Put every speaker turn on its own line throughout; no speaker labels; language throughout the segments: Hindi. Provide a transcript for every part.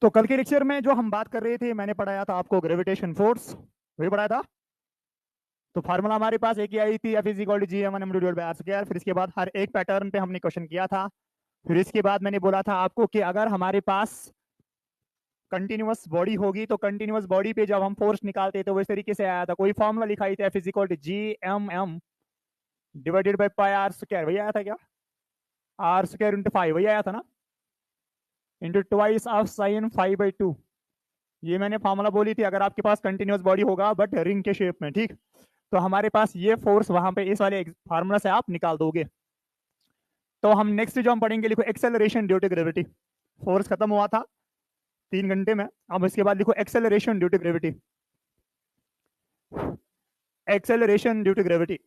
तो कल के लेक्चर में जो हम बात कर रहे थे, मैंने पढ़ाया था आपको ग्रेविटेशन फोर्स, वही पढ़ाया था। तो फार्मूला हमारे पास एक ही आई थी, F = gm1m divided by r²। फिर इसके बाद हर एक पैटर्न पे हमने क्वेश्चन किया था। फिर इसके बाद मैंने बोला था आपको कि अगर हमारे पास कंटिन्यूअस बॉडी होगी तो कंटिन्यूअस बॉडी पे जब हम फोर्स निकालते तो वो इस तरीके से आया था। कोई फॉर्मूला लिखा था, F = gmm divided by pi r², वही आया था क्या? r² × 5 वही आया था ना, इंटू ट्वाइस ऑफ साइन 5/2। ये मैंने फार्मूला बोली थी, अगर आपके पास कंटिन्यूअस बॉडी होगा बट रिंग के शेप में, ठीक, तो हमारे पास ये फोर्स वहां पे इस वाले फार्मूला से आप निकाल दोगे। तो हम नेक्स्ट जो हम पढ़ेंगे, लिखो acceleration due to gravity. Force खत्म हुआ था 3 घंटे में, अब इसके बाद लिखो acceleration due to gravity. Acceleration due to gravity.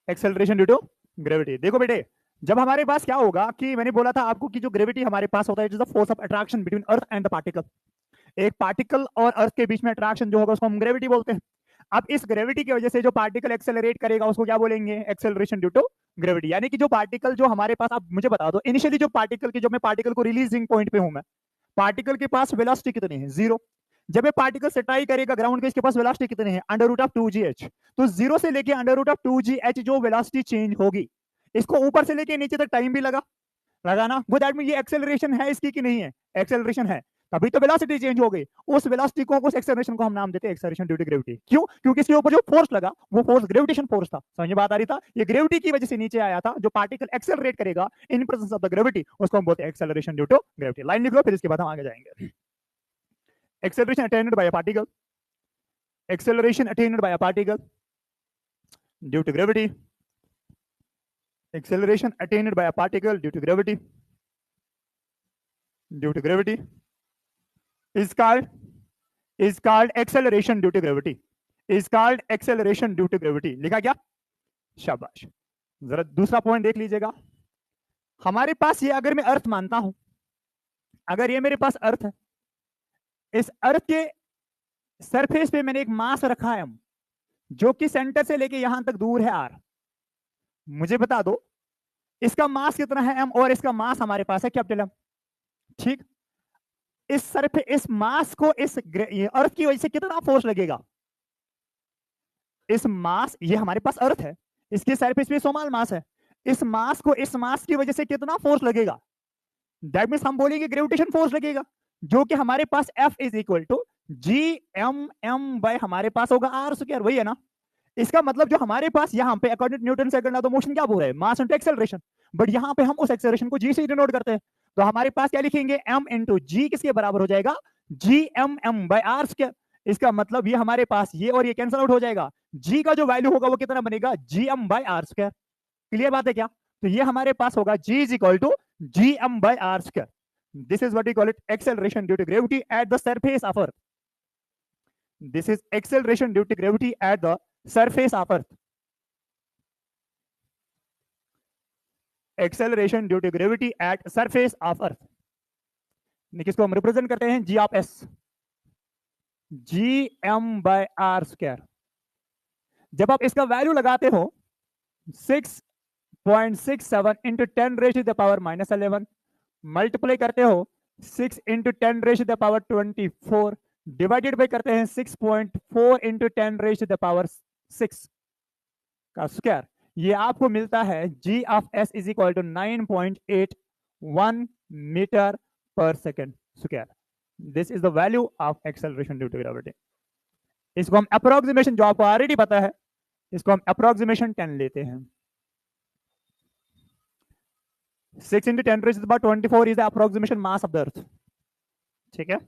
Acceleration due to gravity. देखो बेटे, जब हमारे पास क्या होगा कि मैंने बोला था आपको कि जो ग्रेविटी हमारे पास होता है, it is the force of attraction between earth and the particle. एक पार्टिकल और अर्थ के बीच में अट्रैक्शन जो होगा उसको हम ग्रेविटी बोलते हैं। अब इस ग्रेविटी की वजह से जो पार्टिकल एक्सेलरेट करेगा उसको क्या बोलेंगे? Acceleration due to gravity. यानी कि जो पार्टिकल जो हमारे पास, आप मुझे बता दो इनिशियली जो पार्टिकल की, जो मैं पार्टिकल को रिलीजिंग पॉइंट पे हूं, मैं पार्टिकल के पास वेलोसिटी कितनी है? 0। जब ये पार्टिकल से ट्राई करेगा ग्राउंड के, इसके पास वेलोसिटी कितनी है? √2gh। तो 0 से लेके √2gh जो वेलोसिटी चेंज होगी, इसको ऊपर से लेके नीचे तक टाइम भी लगा ना। वो दैट मीन ये एक्सेलरेशन है इसकी कि नहीं है? एक्सेलरेशन है, तभी तो वेलोसिटी चेंज हो गई। उस वेलोसिटी को, उस एक्सेलरेशन को हम नाम देते हैं एक्सेलरेशन ड्यू टू ग्रेविटी। क्यों? क्योंकि इसके ऊपर जो फोर्स लगा वो फोर्स ग्रेविटेशन फोर्स था। समझ में बात आ रही था? ये ग्रेविटी की वजह से नीचे आया था। जो पार्टिकल एक्सेलरेट करेगा in presence of the gravity, उसको हम बोलते हैं acceleration due to gravity. Line लिख लो, फिर इसके बाद हम आगे जाएंगे। Acceleration attained by a particle, acceleration attained by a particle due to gravity, acceleration attained by a particle due to gravity is called acceleration due to gravity, is called acceleration due to gravity। लिखा क्या? शाबाश। जरा दूसरा पॉइंट देख लीजिएगा। हमारे पास ये, अगर मैं अर्थ मानता हूं, अगर ये मेरे पास अर्थ है, इस अर्थ के सरफेस पे मैंने एक मास रखा है जो कि सेंटर से लेके यहां तक दूर है r। मुझे बता दो इसका मास कितना है m, और इसका मास हमारे पास है कैपिटल M, ठीक। इस सरफेस, इस मास को इस अर्थ की वजह से कितना फोर्स लगेगा? इस मास, ये हमारे पास अर्थ है, इसके सरफेस पे स्मॉल मास है, इस मास को, इस मास की वजह से कितना फोर्स लगेगा? दैट मींस हम बोलेंगे ग्रेविटेशन फोर्स लगेगा, जो कि हमारे पास F = gmm बाय हमारे पास होगा r², वही है ना। इसका मतलब जो हमारे पास यहाँ पे according to Newton second law of motion क्या बोल रहे हैं? Mass into acceleration. बट यहाँ पे हम उस एक्सेलरेशन को g से डिनोट करते हैं, तो हमारे पास क्या लिखेंगे? m × g किसके बराबर हो जाएगा? gmm by r²। इसका मतलब ये हमारे पास ये और ये कैंसिल आउट हो जाएगा, g का जो वैल्यू होगा वो कितना बनेगा? gm by r²। क्लियर बात है क्या? तो ये हमारे पास होगा g = gm by r²। This is what we call it acceleration due to gravity at the surface of earth. This is acceleration due to gravity at the surface of earth. Acceleration due to gravity at surface of earth. किसको हम रिप्रेजेंट करते हैं? g(s), gm by r²। जब आप इसका वैल्यू लगाते हो 6.67 इंटू 10⁻⁻11, मल्टीप्लाई करते हो 6 इंटू 10⁻24, डिवाइडेड बाई करते हैं 6.4 इंटू 10⁻6 का स्क्वायर, ये आपको मिलता है g(s) = 9.81 metre per second square. This is the value of acceleration due to gravity. इसको हम अप्रोक्सीमेशन, जो आपको ऑलरेडी पता है, इसको हम अप्रोक्सीमेशन 10 लेते हैं। 6 into 10⁻24 is the approximation mass of the earth, ठीक है।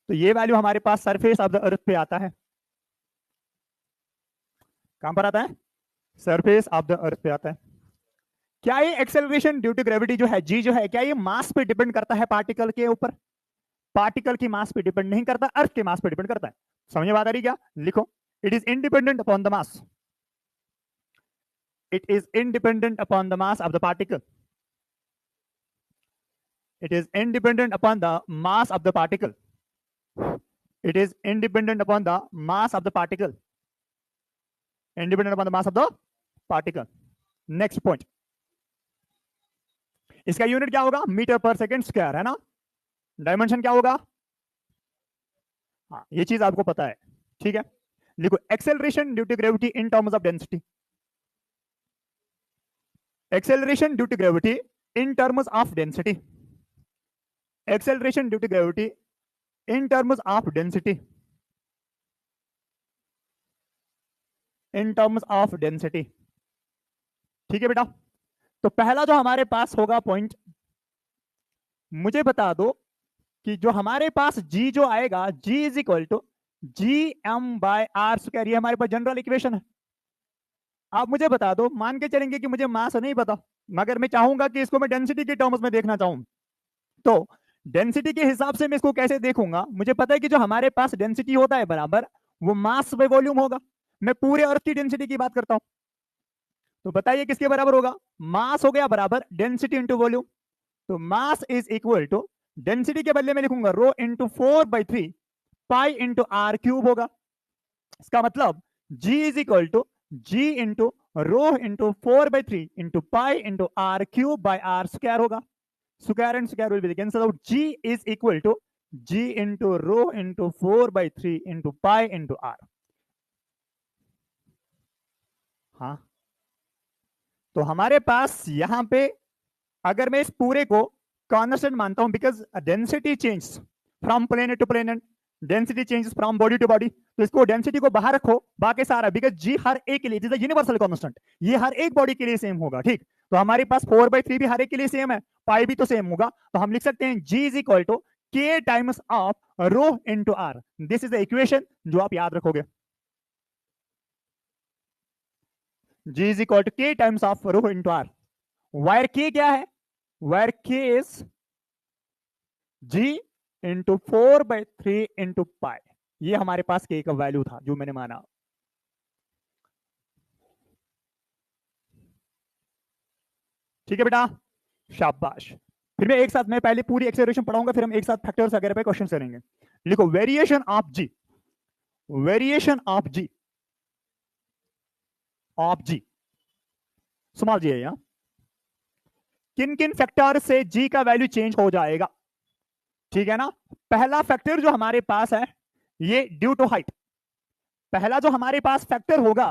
तो ये वैल्यू हमारे पास सरफेस ऑफ द अर्थ पे आता है। कहां पर आता है? सरफेस ऑफ द अर्थ पे आता है। क्या ये एक्सेलरेशन ड्यू टू ग्रेविटी जो है, जी जो है, क्या ये मास पे डिपेंड करता है पार्टिकल के ऊपर? पार्टिकल की मास पे डिपेंड नहीं करता, अर्थ के मास पे डिपेंड करता है। समझ में बात आ रही क्या? लिखो, it is independent upon the mass. It is independent upon the mass of the particle. It is independent upon the mass of the particle. It is independent upon the mass of the particle. Independent upon the mass of the particle. Next point, इसका यूनिट क्या होगा? मीटर पर सेकेंड स्क्वायर, है ना। डायमेंशन क्या होगा? हाँ, ये चीज आपको पता है, ठीक है। लिखो acceleration due to gravity in terms of density. Acceleration due to gravity in terms of density. Acceleration due to gravity in terms of density. In terms of density, ठीक है बेटा। तो पहला जो हमारे पास होगा पॉइंट, मुझे बता दो कि जो हमारे पास g जो आएगा, g is equal to G M by are square, ये हमारे पास जनरल इक्वेशन है। आप मुझे बता दो, मान के चलेंगे कि मुझे मास नहीं पता, मगर मैं चाहूंगा कि इसको मैं डेंसिटी के टर्म्स में देखना चाहूं, तो डेंसिटी के हिसाब से मैं इसको कैसे देखूंगा? मुझे पता है कि जो हमारे पास डेंसिटी होता है बराबर वो मास बाय वॉल्यूम होगा। मैं पूरे अर्थ की डेंसिटी की बात करता हूं, तो बताइए किसके बराबर होगा? मास हो गया बराबर डेंसिटी इंटू वॉल्यूम। तो mass is equal to, density के बदले में लिखूंगा rho into 4/3 pi into r cube होगा। इसका मतलब g is equal to ji into rho into 4/3 into pi into r cube by are square होगा। Square and square will be cancel out. g is equal to ji into rho into 4/3 into pi into r. हाँ, तो हमारे पास यहां पे अगर मैं इस पूरे को कांस्टेंट मानता हूं, because density change from planet to planet, density changes from body to body, तो इसको डेंसिटी को बाहर रखो, बाकी सारा, बिकॉज जी हर एक के लिए इज यूनिवर्सल कांस्टेंट, ये हर एक बॉडी के लिए सेम होगा, ठीक। तो हमारे पास 4/3 भी हर एक के लिए सेम है, पाई भी तो सेम होगा, तो हम लिख सकते हैं G is equal to K times of rho into R. This is the equation जो आप याद रखोगे। G is equal to K times of rho into R. Where K क्या है? Where K is G into 4/3 into pi. ये हमारे पास के का वैल्यू था जो मैंने माना। ठीक है बेटा, शाबाश। फिर मैं एक साथ, मैं पहले पूरी एक्सेलरेशन पढ़ाऊंगा, फिर हम एक साथ फैक्टर्स वगैरह पे क्वेश्चन करेंगे। लिखो variation of g, variation of g, of g small g है यहां। किन किन फैक्टर से जी का वैल्यू चेंज हो जाएगा? ठीक है ना। पहला फैक्टर जो हमारे पास है ये ड्यू टू हाइट। पहला जो हमारे पास फैक्टर होगा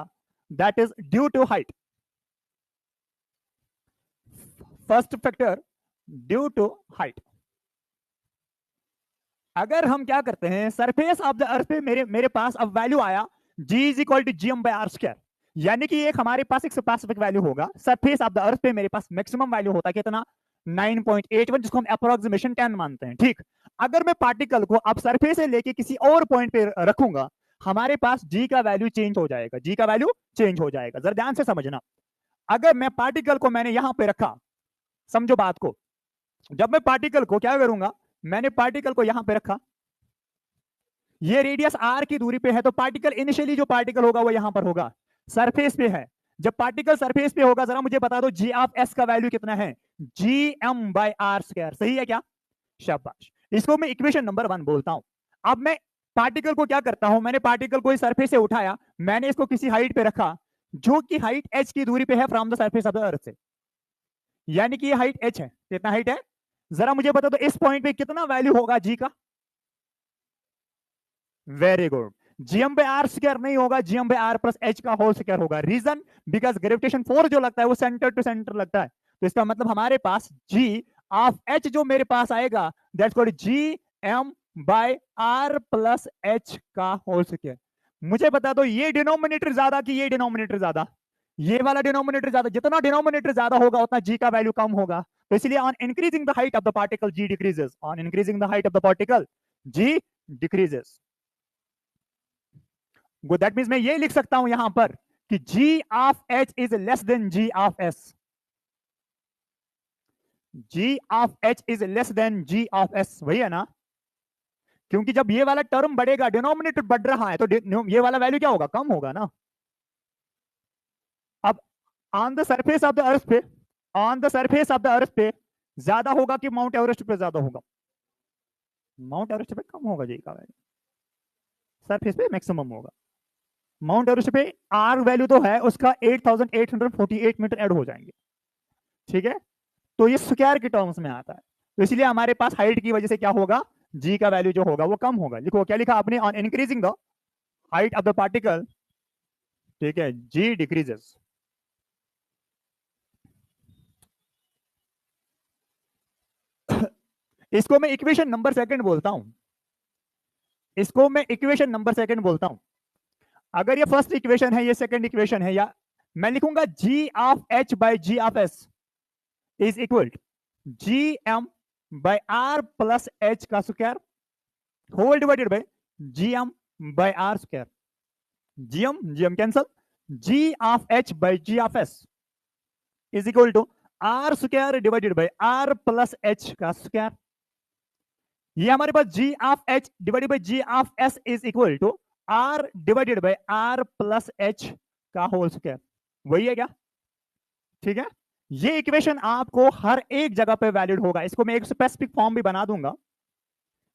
that is due to height. First factor due to height. अगर हम क्या करते हैं, सरफेस ऑफ द अर्थ पे मेरे पास अब वैल्यू आया g is equal to G M by are square, यानी कि एक हमारे पास एक स्पेसिफिक वैल्यू होगा। सरफेस ऑफ द अर्थ पे मेरे पास मैक्सिमम वैल्यू होता है कितना? 9.81, जिसको हम अप्रोक्सीमेशन 10 मानते हैं, ठीक। अगर मैं पार्टिकल को अब सरफेस से लेके किसी और पॉइंट पे रखूंगा, हमारे पास जी का वैल्यू चेंज हो जाएगा, जी का वैल्यू चेंज हो जाएगा। जरा ध्यान से समझना, अगर मैं पार्टिकल को मैंने यहां पे रखा, समझो बात को, जब मैं पार्टिकल को क्या करूंगा, मैंने पार्टिकल को यहां पे रखा, ये रेडियस आर की दूरी पे है, तो पार्टिकल इनिशियली जो पार्टिकल होगा वो यहां पर होगा, सरफेस पे है। जब पार्टिकल सरफेस पे होगा, जरा मुझे बता दो जी ऑफ एस का वैल्यू कितना है? G M by are square, सही है क्या? शाबाश। इसको मैं इक्वेशन नंबर 1 बोलता हूं। अब मैं पार्टिकल को क्या करता हूं, मैंने पार्टिकल को इस सरफेस से उठाया, मैंने इसको किसी हाइट पे रखा, जो कि हाइट एच की दूरी पे है from the surface of the अर्थ से, यानी कि ये हाइट एच है। कितना हाइट है? जरा मुझे बता दो इस पॉइंट पे कितना वैल्यू होगा जी का? Very good. GM by are square नहीं होगा, GM by are plus H का होल स्क्वायर होगा। रीजन, बिकॉज ग्रेविटेशन फोर्स जो लगता है वो सेंटर टू सेंटर लगता है, तो इसका मतलब हमारे पास जी ऑफ एच जो मेरे पास आएगा that's called G M by are plus H का होल स्क्वायर। मुझे बता दो ये डिनोमिनेटर ज्यादा कि ये डिनोमिनेटर ज्यादा? ये वाला डिनोमिनेटर ज्यादा। जितना डिनोमिनेटर ज्यादा होगा उतना जी का वैल्यू कम होगा, तो इसलिए on increasing the height of the particle G decreases, on increasing the height of the particle G decreases. That means मैं ये लिख सकता हूं यहां पर कि g of h is less than g of s। g of h is less than g of s, वही है ना? क्योंकि जब ये वाला टर्म बढ़ेगा, डिनोमिनेटर बढ़ रहा है, तो ये वाला वैल्यू क्या होगा? कम होगा ना। अब on the surface of the earth पे, on the surface of the earth पे ज्यादा होगा कि माउंट एवरेस्ट पे ज्यादा होगा? माउंट एवरेस्ट पे कम होगा जी का वैल्यू, सरफेस पे मैक्सिमम होगा। माउंट एवरेस्ट पे आर वैल्यू तो है उसका 8848 मीटर ऐड हो जाएंगे, ठीक है। तो ये स्क्वायर के टर्म्स में आता है, तो इसलिए हमारे पास हाइट की वजह से क्या होगा, जी का वैल्यू जो होगा वो कम होगा। लिखो क्या लिखा आपने, on increasing the height of the particle, ठीक है, जी डिक्रीजेस। इसको मैं इक्वेशन नंबर सेकंड बोलता हूं, इसको मैं इक्वेशन नंबर सेकंड बोलता हूं। अगर ये फर्स्ट इक्वेशन है, ये सेकंड इक्वेशन है, या मैं लिखूंगा g of h by g of s is equal to G M by are plus H का square whole divided by G M by are square. GM cancel, g of h by g of s is equal to r square divided by are plus H का स्क्वायर। ये हमारे पास g of h divided by g of s is equal to r divided by are plus H का होल स्क्वायर, वही है क्या, ठीक है। ये इक्वेशन आपको हर एक जगह पे वैलिड होगा, इसको मैं एक स्पेसिफिक फॉर्म भी बना दूंगा।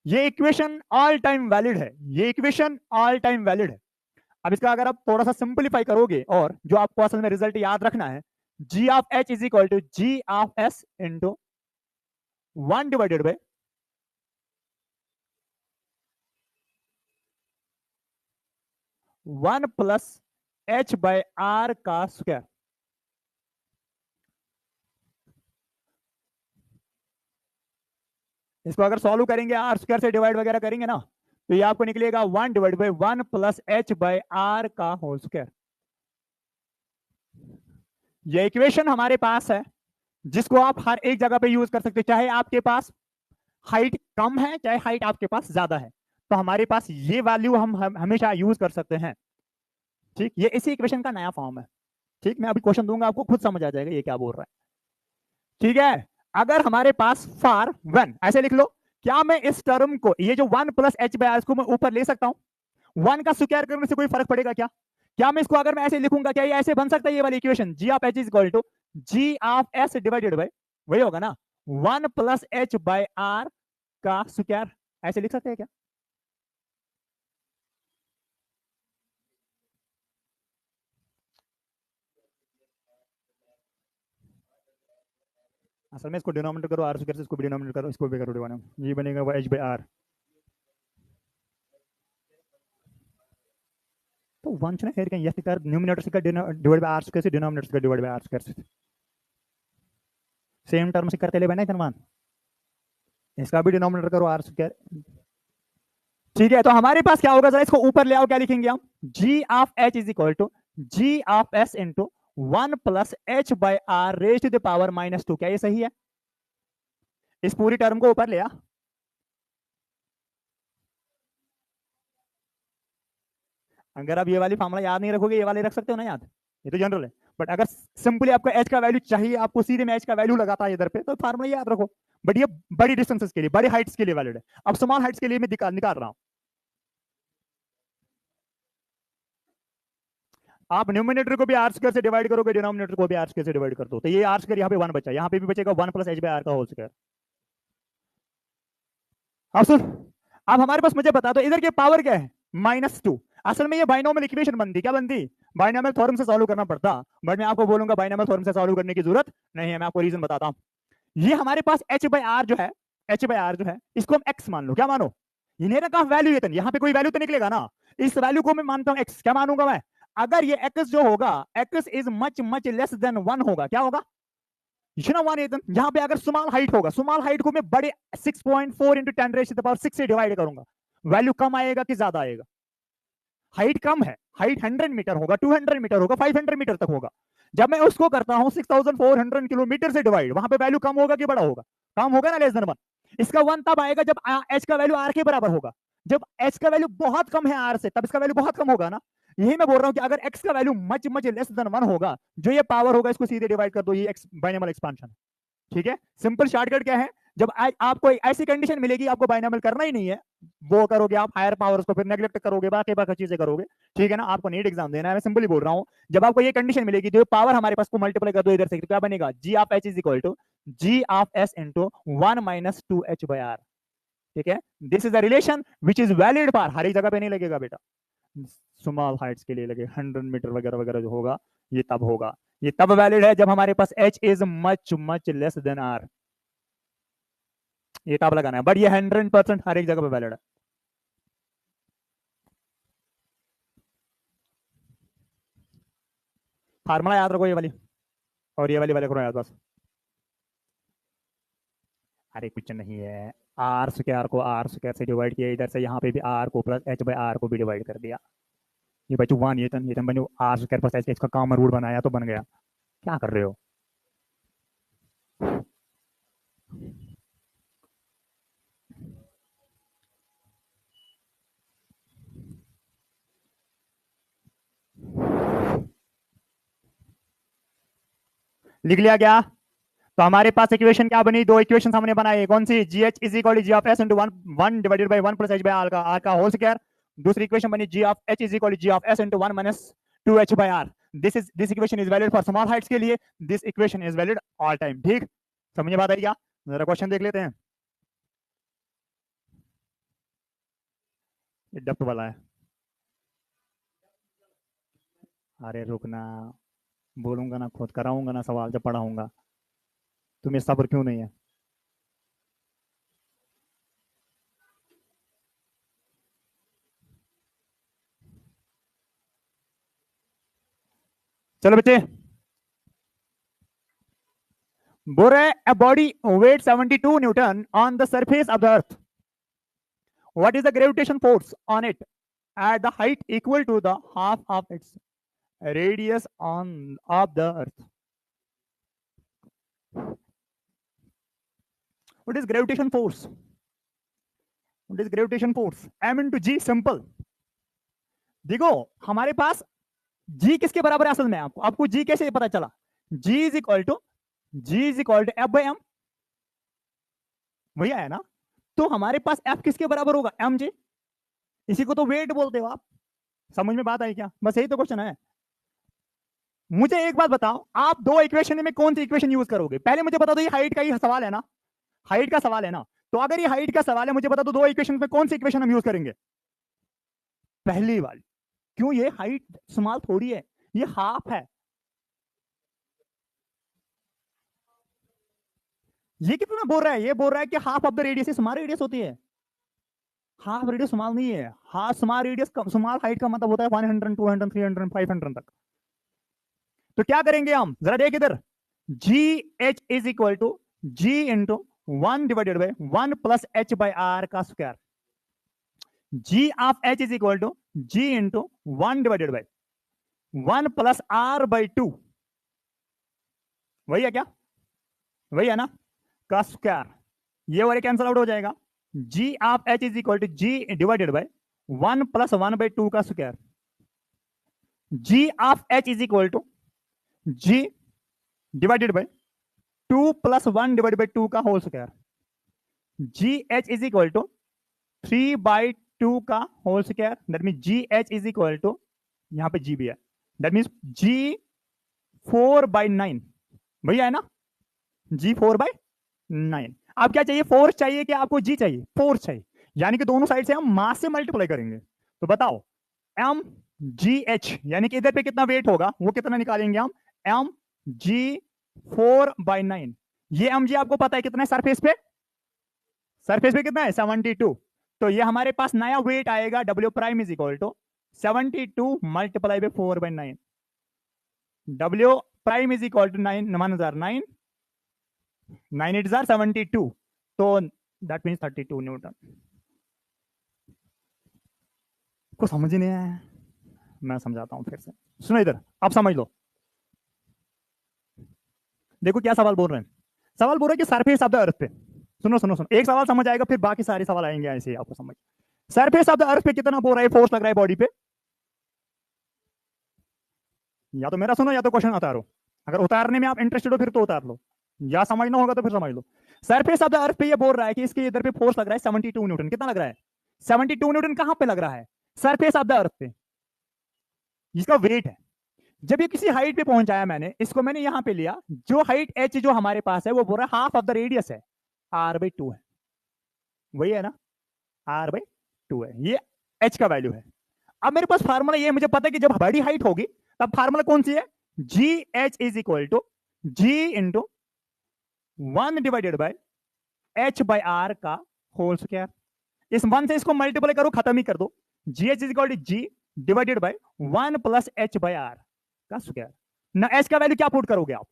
ये इक्वेशन ऑल टाइम वैलिड है, ये इक्वेशन ऑल टाइम वैलिड है। अब इसका अगर आप थोड़ा सा सिंपलीफाई करोगे, और जो आपको असल में रिजल्ट याद रखना है, g of H is equal to ji of s into 1 divided by 1 plus H by are का स्क्वायर। इसको अगर सॉल्व करेंगे, आर स्क्वायर से डिवाइड वगैरह करेंगे ना, तो ये आपको निकलेगा 1 divide by 1 plus H by are का होल स्क्वायर। ये इक्वेशन हमारे पास है, जिसको आप हर एक जगह पे यूज कर सकते हो, चाहे आपके पास हाइट कम है चाहे हाइट आपके पास ज्यादा है, तो हमारे पास ये वैल्यू हम हमेशा यूज कर सकते हैं, ठीक। ये इसी इक्वेशन का नया फॉर्म है, ठीक। मैं अभी क्वेश्चन दूंगा, आपको खुद समझ आ जाएगा ये क्या बोल रहा है, ठीक है। अगर हमारे पास फार वन ऐसे लिख लो, क्या मैं इस टर्म को, ये जो 1 प्लस एच बाय आर, इसको मैं ऊपर ले सकता हूं, 1 का स्क्वायर करने से कोई फर्क पड़ेगा क्या, क्या मैं इसको अगर मैं ऐसे लिखूंगा, क्या ये ऐसे बन सकता है, ये वाली equation G of H is equal to ji of S divided by, वही होगा ना, 1 प्लस एच बाय आर का स्क्वायर, ऐसे लिख सकते हैं क्या। असल में इसको डिनोमिनेटर करो आर स्क्वायर से, इसको भी डिनोमिनेटर करो, इसको भी करो डिनोमिनेटर, ये बनेगा एच बाय आर। तो वन छे हेर के एस कर न्यूमिनेटर से डिवाइड बाय आर स्क्वायर से, डिनोमिनेटर से डिवाइड बाय आर स्क्वायर से, सेम टर्म से करते ले बना इतना, इसका भी डिनोमिनेटर करो आर स्क्वायर, ठीक है। तो हमारे पास क्या होगा, जरा इसको ऊपर ले आओ, क्या लिखेंगे हम, g of H is equal to ji of s into 1 plus H by r raise to the power -2। क्या ये सही है, इस पूरी टर्म को ऊपर ले आ। अगर आप ये वाली फॉर्मूला याद नहीं रखोगे, ये वाले रख सकते हो ना याद, ये तो जनरल है, बट अगर सिंपली आपको एच का वैल्यू चाहिए, आपको सीधे में एच का वैल्यू लगाता है इधर पे, तो फॉर्मूला याद रखो। बट ये बड़ी डिस्टेंसेस के लिए, बड़ी हाइट्स के लिए वैलिड है। अब स्मॉल हाइट्स के लिए मैं निकाल रहा हूं, आप न्यूमिनेटर को भी आर स्क्वायर से डिवाइड करोगे, डिनोमिनेटर को भी आर स्क्वायर से डिवाइड कर दो, तो ये आर स्क्वायर यहाँ पे 1 बचा, यहाँ पे भी बचेगा 1 प्लस एच बाय आर का होल स्क्वायर। अब सुन, अब हमारे पास, मुझे बता दो इधर के पावर क्या है, -2। असल में ये बाइनोमियल इक्वेशन बनती, क्या बनती, बाइनोमियल थ्योरम से सॉल्व करना पड़ता, बट मैं आपको बोलूंगा बाइनोमियल थ्योरम से सॉल्व करने की जरूरत नहीं है। मैं आपको रीजन बताता हूं, ये हमारे पास एच बाय आर जो है, एच बाय आर जो है, इसको हम एक्स मान लो, क्या मानो, इन्हें ना कहा वैल्यू, ये यहाँ पे कोई वैल्यू तो निकलेगा ना, इस वैल्यू को मैं मानता हूं एक्स, क्या मानूंगा मैं, अगर ये एक्स जो होगा, x is much much less than 1 होगा, क्या होगा, यहाँ पे अगर स्मॉल हाइट होगा, स्मॉल हाइट को मैं बड़े 6.4 इंटू 10⁻⁶ से डिवाइड करूंगा, वैल्यू कम आएगा कि ज्यादा आएगा, हाइट कम है, हाइट 100 मीटर होगा, 200 मीटर होगा, 500 मीटर तक होगा, जब मैं उसको करता हूं 6400 किलोमीटर से डिवाइड, वहां पे वैल्यू कम होगा कि बड़ा होगा, कम होगा ना, लेस देन 1। इसका 1 तब आएगा जब एच का वैल्यू आर के बराबर होगा, जब एच का वैल्यू बहुत कम है आर से, तब इसका वैल्यू बहुत कम होगा ना। यही मैं बोल रहा हूं कि अगर एक्स का value much much less than 1 होगा, जो ये पावर होगा, इसको सीधे डिवाइड कर दो, ये एक्स बाइनोमियल एक्सपेंशन, ठीक है। सिंपल शॉर्टकट क्या है, जब आपको ऐसी कंडीशन मिलेगी, आपको बाइनोमियल करना ही नहीं है, वो करोगे आप हायर पावर्स को, फिर नेग्लेक्ट करोगे, बाकी बाकी चीजें करोगे, ठीक है ना। आपको नीट एग्जाम देना है, मैं सिंपली बोल रहा हूं, जब आपको ये कंडीशन मिलेगी, जो पावर हमारे पास को मल्टीप्लाई कर दो इधर से, तो क्या बनेगा, g of H is equal to ji of s into 1 - 2h/r, ठीक है। This is the relation which is valid for, हर एक जगह पे नहीं लगेगा बेटा, स्मॉल हाइट्स के लिए लगे 100 मीटर वगैरह वगैरह जो होगा ये तब होगा, ये तब वैलिड है जब हमारे पास h is much much less than r, ये तब लगाना है, बट ये 100% हर एक जगह पे वैलिड है। फार्मूला याद रखो ये वाली, और ये वाली करो याद बस। अरे कुछ नहीं है, आर स्क्वायर को आर स्क्वायर से डिवाइड किया, इधर से यहाँ पे भी आर को प्लस एच बाई आर को भी डिवाइड कर दिया, ये बच्चों वन ये तन बनो आर स्क्वायर प्लस एच, इसका कॉमन रूट बनाया तो बन गया। क्या कर रहे हो? लिख लिया क्या? तो हमारे पास इक्वेशन क्या बनी, दो इक्वेशन हमने बनाए, कौन सी, g H is equal g of s into one one divided by one plus h by r का होल स्क्वायर। दूसरी इक्वेशन बनी g of H is equal g of s into one minus two h by r. This equation is valid for small heights के लिए, this equation is valid all time. ठीक, समझ में बात आई क्या? जरा क्वेश्चन देख लेते हैं, ये डप्ट वाला है। अरे रुकना, बोलूंगा ना, खुद कराऊंगा ना सवाल जब पढ़ाऊंगा, तुम्हें सब्र क्यों नहीं है? चलो बच्चे, बोल रहे a body weight 72 Newton on the surface of the earth, what is the gravitation force on it at the height equal to the half of its radius on of the earth? What is gravitation force? What is gravitation force? m into g, simple। देखो हमारे पास g किसके बराबर है असल में, आपको g कैसे पता चला, g is equal to F by M, वही आया ना। तो हमारे पास f किसके बराबर होगा, एम जी, इसी को तो वेट बोलते हो आप। समझ में बात आई क्या? बस यही तो क्वेश्चन है। मुझे एक बात बताओ, आप दो इक्वेशन में कौन सी इक्वेशन यूज करोगे? पहले मुझे बता दो, ये हाइट का ही सवाल है ना, हाइट का सवाल है ना, तो अगर ये हाइट का सवाल है मुझे बता दो दो इक्वेशन में कौन सी इक्वेशन हम यूज करेंगे? पहली वाली। क्यों? ये हाइट स्मॉल थोड़ी है, ये हाफ है। ये कितना बोल रहा है? ये बोल रहा है कि half of the radius small radius होती है, हाफ रेडियस स्मॉल नहीं है। Half small radius, small height का मतलब होता है 100 200 300 500 तक। तो क्या करेंगे हम, जरा देख इधर, g H is equal to ji into one divided by one plus h by r का square. G of H is equal to ji into one divided by one plus r by two, वही है क्या? वही है ना, का स्क्वायर। ये वाले कैंसिल आउट हो जाएगा, g of H is equal to ji divided by one plus one by two का square. G of H is equal to ji divided by two plus one divided by two का whole square. G H is equal to three by two का whole square, that mean g H is equal to, यहां पे जी भी है, दैट मीन जी 4/9, भैया है ना, जी 4/9। अब क्या चाहिए, फोर्स चाहिए कि आपको जी चाहिए? फोर्स चाहिए, यानी कि दोनों साइड से हम मास से मल्टीप्लाई करेंगे। तो बताओ एम जी एच, यानी कि इधर पे कितना वेट होगा वो कितना निकालेंगे हम, एम जी 4/9। ये एम जी आपको पता है कितना है सरफेस पे, सरफेस पे कितना है 72। तो ये हमारे पास नया वेट आएगा W prime is equal to 72 multiply by 4/9। W prime is equal to 9 9 9 it 72, तो दैट मीन्स 32 न्यूटन। को समझ ही नहीं आया, मैं समझाता हूं फिर से, सुनो इधर, अब समझ लो। देखो क्या सवाल बोल रहे हैं, सवाल बोल रहे हैं कि सरफेस ऑफ द अर्थ पे, सुनो सुनो सुनो, एक सवाल समझ आएगा फिर बाकी सारे सवाल आएंगे ऐसे ही आपको समझ। सरफेस ऑफ द अर्थ पे कितना बोल रहा है फोर्स लग रहा है बॉडी पे? या तो मेरा सुनो या तो क्वेश्चन उतारो, अगर उतारने में आप इंटरेस्टेड हो फिर तो उतार लो, या समझना होगा तो फिर समझ लो। सरफेस ऑफ द अर्थ पे ये बोल रहा है कि इसके इधर पे फोर्स लग रहा है 72 न्यूटन। कितना लग रहा है? 72 न्यूटन। कहां पे लग रहा है? सरफेस ऑफ द अर्थ पे, इसका वेट है। जब ये किसी हाइट पे पहुंचाया मैंने इसको, मैंने यहां पे लिया, जो हाइट एच जो हमारे पास है वो बोल रहा है हाफ ऑफ द रेडियस है, r/2 है, वही है ना, r/2 है, ये h का वैल्यू है। अब मेरे पास फार्मूला ये, मुझे पता है कि जब बड़ी हाइट होगी तब फार्मूला कौन सी है, G H is equal to ji into 1 divided by H by are का होल स्क्वायर। इस 1 से इसको मल्टीप्लाई करो, खत्म ही कर दो। G H is equal to ji divided by 1 plus H by are का स्क्वायर। ना एच का वैल्यू क्या पुट करोगे आप,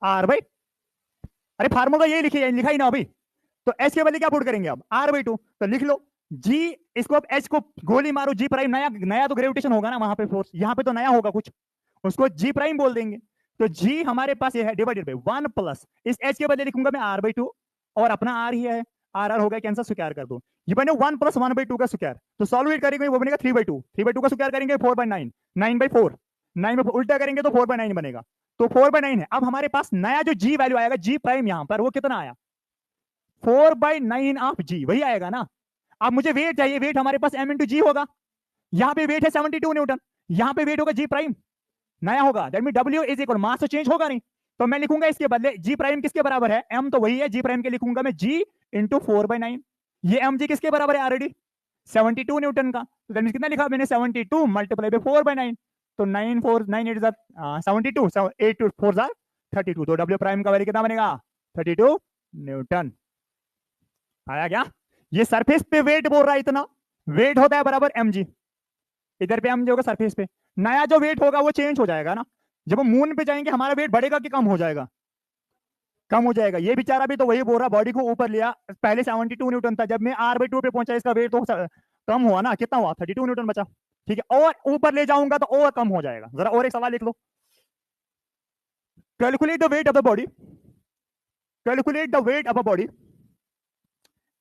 आर बाई, अरे फार्मूला यही लिखा ही ना अभी, तो एच के वैल्यू क्या पुट करेंगे आप, आर बाई 2। तो लिख लो जी, इसको अब एच को गोली मारो, जी प्राइम, नया नया तो ग्रेविटेशन होगा ना वहां पे फोर्स, यहाँ पे तो नया होगा कुछ, उसको जी प्राइम बोल देंगे। तो जी हमारे पास ये है डिवाइडेड बाई 1 प्लस इस एच के बदले लिखूंगा मैं आर बाई 2, और अपना आर ही है, आर आर हो गया कैंसर, स्क्वायर कर दो, ये बने 1 प्लस 1/2 का स्क्वायर। तो सॉल्व करेंगे वो बनेगा 3/2, 3/2 का स्क्वायर करेंगे 4/9, 9/4, 9 उल्टा करेंगे तो 4/9 बनेगा, तो 4/9 है। अब हमारे पास नया जो जी वैल्यू आएगा जी प्राइम यहाँ पर, वो कितना आया, 4/9 ऑफ जी, वही आएगा ना। अब मुझे वेट चाहिए, वेट हमारे पास m इंटू जी होगा, यहाँ पे वेट है 72 न्यूटन, यहाँ पे वेट होगा जी प्राइम, नया होगा, that mean W is equal, mass तो चेंज होगा नहीं, तो मैं लिखूंगा इसके बदले जी प्राइम किसके बराबर है, m तो वही है, जी प्राइम के लिखूंगा मैं जी इंटू 4/9, ये एम जी किसके बराबर है ऑलरेडी 72 न्यूटन का, तो दैट मीन कितना लिखा मैंने 72 मल्टीप्लाई बाय 4/9, तो 9 4 9 8 72, 8 2 4 32, तो W प्राइम का वैल्यू कितना बनेगा 32 न्यूटन। आया क्या, ये सरफेस पे वेट बोल रहा है, इतना वेट होता है बराबर mg, इधर पे mg होगा सरफेस पे, नया जो वेट होगा वो चेंज हो जाएगा ना, जब हम मून पे जाएंगे हमारा वेट बढ़ेगा कि कम हो जाएगा, कम हो जाएगा। ये बेचारा भी तो वही बोल रहा, बॉडी को ऊपर लिया, पहले 72 न्यूटन था, जब मैं r/2 पे पहुंचा इसका वेट तो कम हुआ ना, कितना हुआ 32 न्यूटन बचा, ठीक है, और ऊपर ले जाऊंगा तो और कम हो जाएगा। जरा और एक सवाल लिख लो, calculate the weight of the body, calculate the weight of a body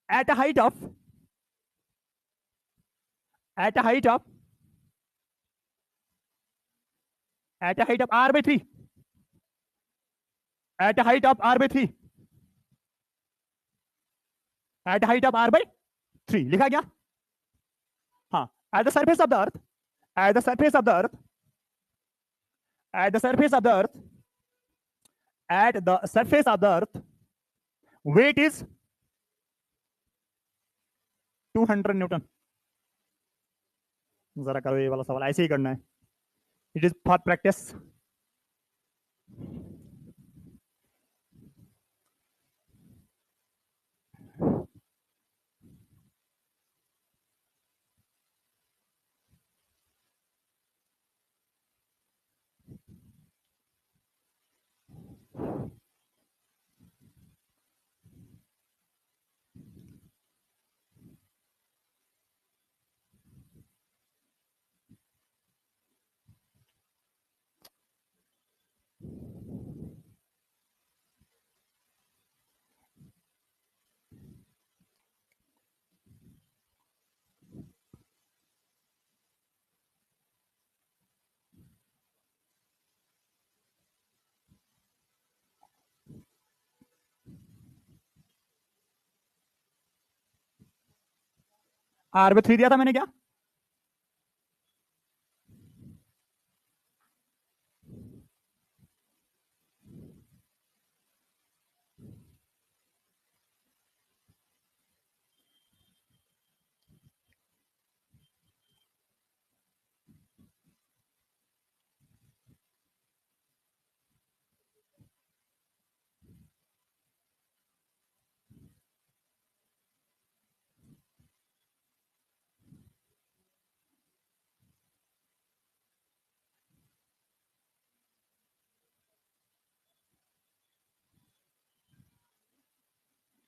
at a height of at a height of at a height of r by 3, at a height of r by 3, at a height of r by 3 लिखा गया, हाँ, at the surface of the earth, at the surface of the earth, at the surface of the earth, at the surface of the earth, weight is 200 Newton. जरा करो ये वाला सवाल, ऐसे ही करना है, it is for practice. r by 3 दिया था मैंने क्या,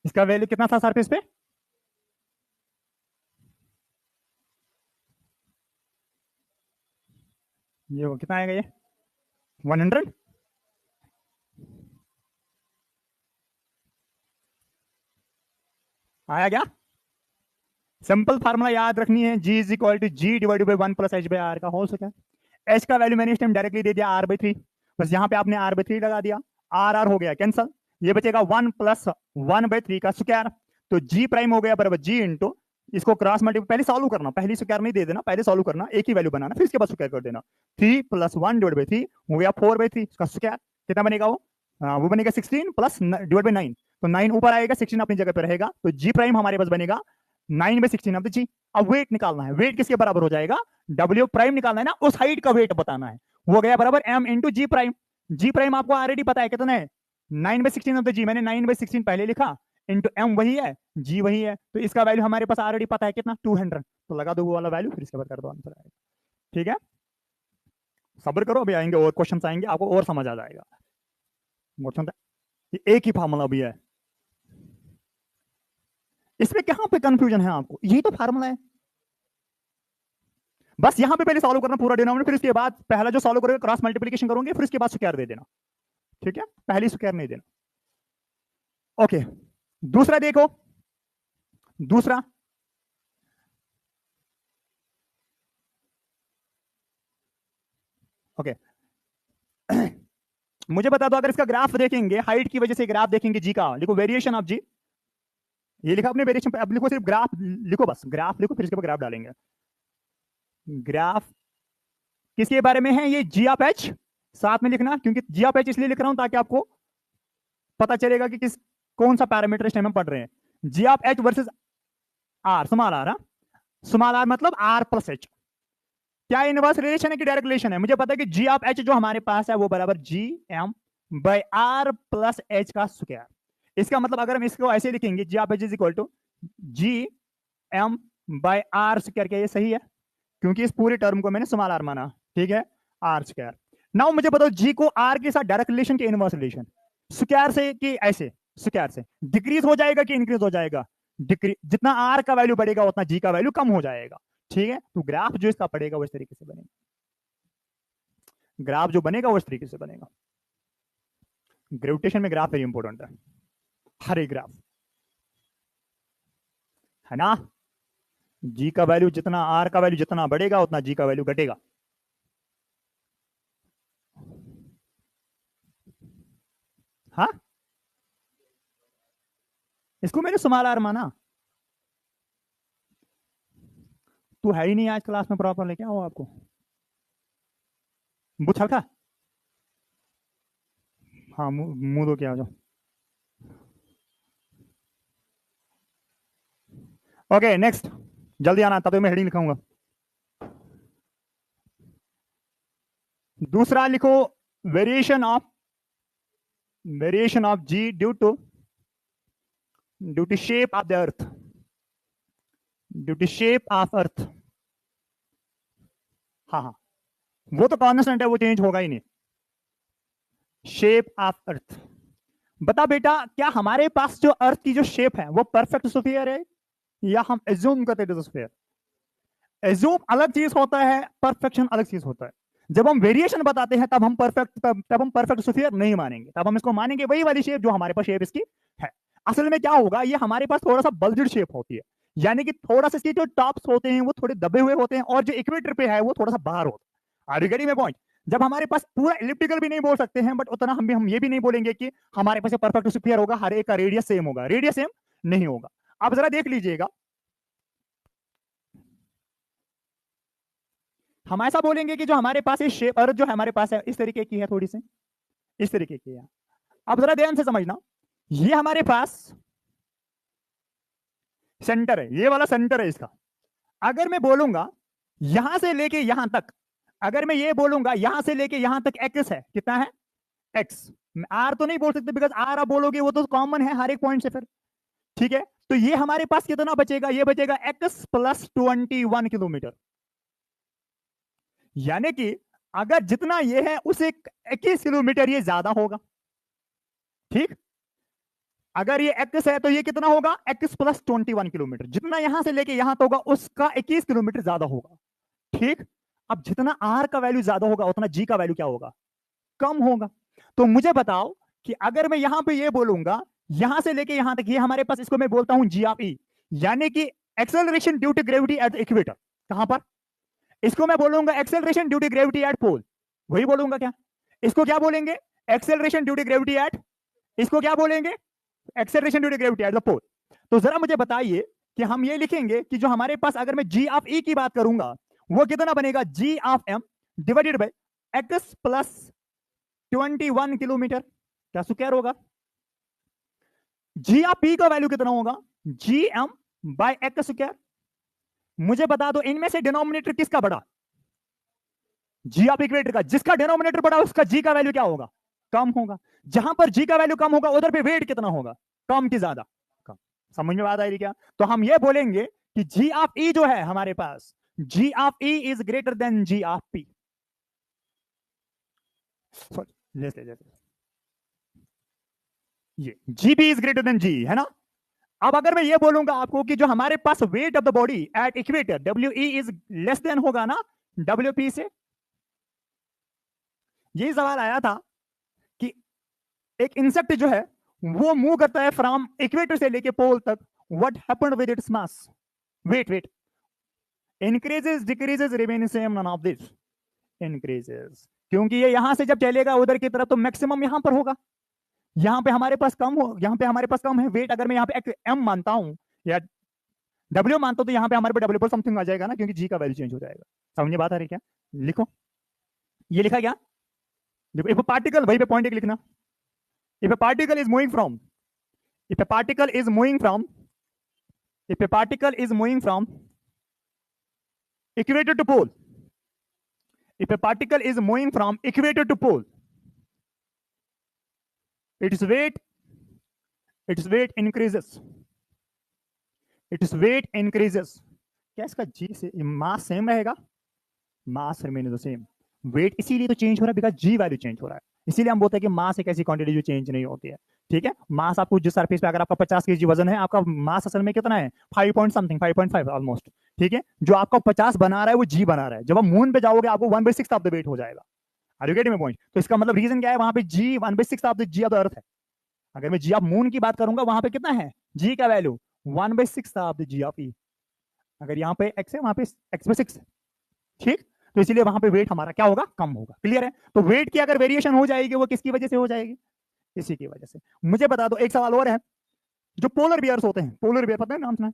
इसका वैल्यू कितना था सरफेस पे, ये कितना आएगा, ये 100, आया क्या। सिंपल फार्मूला याद रखनी है, g is equal to ji divided by 1 plus H by are का होल स्क्वायर। एच का वैल्यू मैंने इस टाइम डायरेक्टली दे दिया r by 3, बस यहाँ पे आपने r by 3 लगा दिया, आर आर हो गया कैंसल, ये बचेगा 1 प्लस 1/3 का स्क्वायर, तो जी प्राइम हो गया बराबर जी इंटू, इसको क्रॉस मल्टीप्लाई, पहले सॉल्व करना, पहले स्क्वायर नहीं दे देना, पहले सॉल्व करना, एक ही वैल्यू बनाना, फिर इसके बाद स्क्वायर कर देना, 3 + 1 डिवाइड बाय 3 हो गया 4/3, इसका स्क्वायर कितना बनेगा, वो बनेगा 16 प्लस डिवाइड बाय 9, तो 9 ऊपर आएगा, 16 अपनी जगह पे रहेगा, तो जी प्राइम हमारे पास बनेगा 9/16 ऑफ द जी। अब वेट निकालना है, वेट किसके बराबर हो जाएगा, डब्ल्यू प्राइम निकालना है ना, उस हाइट का वेट बताना है, वो गया बराबर m इंटू जी प्राइम। जी प्राइम आपको ऑलरेडी पता है कितना है, 9/16 ऑफ द जी, मैंने 9/16 पहले लिखा, इंटू m वही है, जी वही है, तो इसका वैल्यू हमारे पास ऑलरेडी पता है कितना, 200, तो लगा दो वो वाला वैल्यू, फिर इसके बाद कर दो आंसर आएगा। ठीक है, सब्र करो, अभी आएंगे और क्वेश्चन आएंगे, आपको और समझ आ जाएगा। एक ही फार्मूला भी है, इसमें कहां पे कंफ्यूजन है आपको, यही तो फार्मूला है। बस यहां पे पहले सॉल्व करना पूरा डिनोमिनेटर, फिर उसके बाद पहला जो सॉल्व करोगे क्रॉस मल्टीप्लिकेशन करोगे, फिर उसके बाद स्क्वायर दे देना। ठीक है, पहली स्क्वायर नहीं देना। ओके, दूसरा देखो, दूसरा ओके मुझे बता दो, अगर इसका ग्राफ देखेंगे, हाइट की वजह से ग्राफ देखेंगे जी का, लिखो वेरिएशन ऑफ जी, ये लिखा आपने वेरिएशन पे, अब लिखो सिर्फ ग्राफ लिखो, बस ग्राफ लिखो, फिर इसके ऊपर ग्राफ डालेंगे। ग्राफ किसके बारे में है, ये जी ऑफ एच, साथ में लिखना, क्योंकि जी ऑफ एच इसलिए लिख रहा हूं ताकि आपको पता चलेगा कि किस कौन सा पैरामीटर इस टाइम हम पढ़ रहे हैं। G of h versus r, small r, small r मतलब आर प्लस एच। क्या इनवर्स रिलेशन है कि डायरेक्ट रिलेशन है, मुझे पता है कि जी ऑफ एच जो हमारे पास है वो बराबर G M by r plus H का स्क्वायर। इसका मतलब अगर हम इसको ऐसे लिखेंगे, g of H is equal to G M by r square, क्या ये सही है, क्योंकि इस पूरे टर्म को मैंने स्मॉल आर माना। ठीक है, आर स्क्वायर। नाउ मुझे बताओ जी को आर के साथ डायरेक्ट रिलेशन के इनवर्स रिलेशन, स्क्वायर से कि ऐसे, स्क्वायर से डिक्रीज हो जाएगा कि इंक्रीज हो जाएगा, डिक्रीज, जितना आर का वैल्यू बढ़ेगा उतना जी का वैल्यू कम हो जाएगा। ठीक है, तो ग्राफ जो इसका पड़ेगा वो इस तरीके से बनेगा, ग्राफ जो बनेगा वो इस तरीके से बनेगा। ग्रेविटेशन में ग्राफ वेरी इंपॉर्टेंट है, हर एक ग्राफ है ना, जी का वैल्यू जितना, आर का वैल्यू जितना बढ़ेगा उतना जी का वैल्यू घटेगा। हाँ, इसको मैंने स्मॉल आर माना, तू है ही नहीं आज क्लास में प्रॉपर, लेके आओ आपको बुझल का। हाँ, मुंह दो, क्या आ जाओ। ओके नेक्स्ट, जल्दी आना, तब मैं हेडिंग लिखाऊंगा। दूसरा लिखो, variation of G due to shape of the earth, due to shape of earth. हाँ हाँ, वो तो कॉन्स्टेंट है, वो चेंज होगा ही नहीं। शेप ऑफ अर्थ, बता बेटा, क्या हमारे पास जो अर्थ की जो शेप है वो परफेक्ट स्फीयर है, या हम एज्यूम करते हैं स्फीयर। एज्यूम अलग चीज होता है, परफेक्शन अलग चीज होता है। जब हम वेरिएशन बताते हैं तब हम परफेक्ट स्फीयर नहीं मानेंगे, तब हम इसको मानेंगे वही वाली शेप जो हमारे पास शेप इसकी है। असल में क्या होगा, ये हमारे पास थोड़ा सा बल्जड शेप होती है, यानी कि थोड़ा सा इसके जो टॉप्स होते हैं वो थोड़े दबे हुए होते हैं, और जो इक्वेटर पे है वो थोड़ा सा बाहर होता है। आर में पॉइंट, जब हमारे पास पूरा इलिप्टिकल भी नहीं बोल सकते हैं, बट उतना हम ये भी नहीं बोलेंगे कि हमारे पास परफेक्ट स्फीयर होगा, हर एक का रेडियस सेम होगा, रेडियस सेम नहीं होगा। अब जरा देख लीजिएगा, हम ऐसा बोलेंगे कि जो हमारे पास ये शेप अर्थ जो हमारे पास है इस तरीके की है, थोड़ी सी इस तरीके की है। अब जरा ध्यान से समझना, ये हमारे पास सेंटर है, ये वाला सेंटर है इसका। अगर मैं बोलूंगा यहां से लेके यहां तक, अगर मैं ये बोलूंगा यहां से लेके यहां तक एक्स है, कितना है एक्स, आर तो नहीं बोल सकते बिकॉज आर आप बोलोगे वो तो कॉमन है हर एक पॉइंट से फिर। ठीक है, तो ये हमारे पास कितना बचेगा, ये बचेगा एक्स प्लस 21 किलोमीटर, यानी कि अगर जितना ये है उसे 21 किलोमीटर ये ज्यादा होगा। ठीक, अगर ये एक्स है तो ये कितना होगा, एक्स प्लस 21 किलोमीटर, जितना यहां से लेके यहां तक होगा उसका 21 किलोमीटर ज्यादा होगा। ठीक, अब जितना आर का वैल्यू ज्यादा होगा उतना जी का वैल्यू क्या होगा, कम होगा। तो मुझे बताओ कि अगर मैं यहां पे ये बोलूंगा यहां से लेके यहां तक, ये हमारे पास, इसको मैं बोलता हूं जी ऑफ ई, यानी कि acceleration due to gravity at equator, कहां पर, इसको मैं बोलूंगा acceleration due to gravity at pole, वही बोलूंगा क्या, इसको क्या बोलेंगे, acceleration due to gravity at, इसको क्या बोलेंगे, acceleration due to gravity at the pole. तो जरा मुझे बताइए कि हम ये लिखेंगे कि जो हमारे पास, अगर मैं जी ऑफ ई की बात करूंगा वो कितना बनेगा, g of M divided by x plus 21 kilometre, क्या स्क्वायर होगा। जी ऑफ पी का वैल्यू कितना होगा, G M by x square. मुझे बता दो इनमें से डिनोमिनेटर किसका बड़ा? जी ऑफ इक्वेटर का। जिसका डिनोमिनेटर बड़ा उसका जी का वैल्यू क्या होगा? कम होगा। जहां पर जी का वैल्यू कम होगा उधर पे वेट कितना होगा? कम की ज्यादा? कम। समझ में बात आ रही क्या? तो हम ये बोलेंगे कि जी ऑफ ई जो है हमारे पास, g of E is greater than g of P. ये g P is greater than g, है ना? अब अगर मैं ये बोलूंगा आपको कि जो हमारे पास weight of the body at equator W E is less than होगा ना डब्ल्यू पी से। यही सवाल आया था कि एक इंसेक्ट जो है वो मूव करता है फ्रॉम इक्वेटर से लेके पोल तक, what happened with its mass? Weight weight increases decreases remain same, none of this increases. क्योंकि ये यहां से जब चलेगा उधर की तरफ तो मैक्सिमम यहां पर होगा। यहां पे हमारे पास कम हो, यहां पे हमारे पास कम है वेट। अगर मैं यहां पे एम मानता हूं या डब्ल्यू मानता हूं तो यहां पे हमारे पे डब्ल्यू पर समथिंग आ जाएगा ना, क्योंकि जी का वैल्यू चेंज हो जाएगा। समझे बात आ रही क्या? लिखो, ये लिखा क्या? देखो इफ पार्टिकल, वही पे पॉइंट एक लिखना। If A particle is moving from, if a particle is moving from, if a particle is moving from equator to pole, if a particle is moving from equator to pole, its weight, its weight increases, its weight increases। क्या इसका जी से मास सेम रहेगा? मास रिमेन द सेम। वेट इसीलिए तो चेंज हो रहा है बिकॉज जी वैल्यू चेंज हो रहा है। इसीलिए हम बोलते हैं कि मास एक ऐसी क्वांटिटी जो चेंज नहीं होती है। ठीक है, मास आपको जिस सरफेस पे अगर आपका 50 केजी वजन है, आपका मास असल में कितना है? 5 पॉइंट समथिंग, 5.5 ऑलमोस्ट। ठीक है, जो आपका 50 बना रहा है वो जी बना रहा है। जब आप मून पे जाओगे आपको 1/6 ऑफ द वेट हो जाएगा। Are you getting my point? तो इसका मतलब रीजन क्या है? वहां पे G 1/6 of the G of the earth है। अगर मैं जी ऑफ मून की बात करूंगा वहां पे कितना है जी का value? 1/6 of the G of ई। अगर यहाँ पे एक्स है वहां पे x/6 है। ठीक, तो इसीलिए वहां पे वेट हमारा क्या होगा? कम होगा। क्लियर है? तो वेट की अगर वेरिएशन हो जाएगी वो किसकी वजह से हो जाएगी? इसी की वजह से। मुझे बता दो एक सवाल और है। जो पोलर बियर्स होते हैं, पोलर बियर पता है नाम सुना है?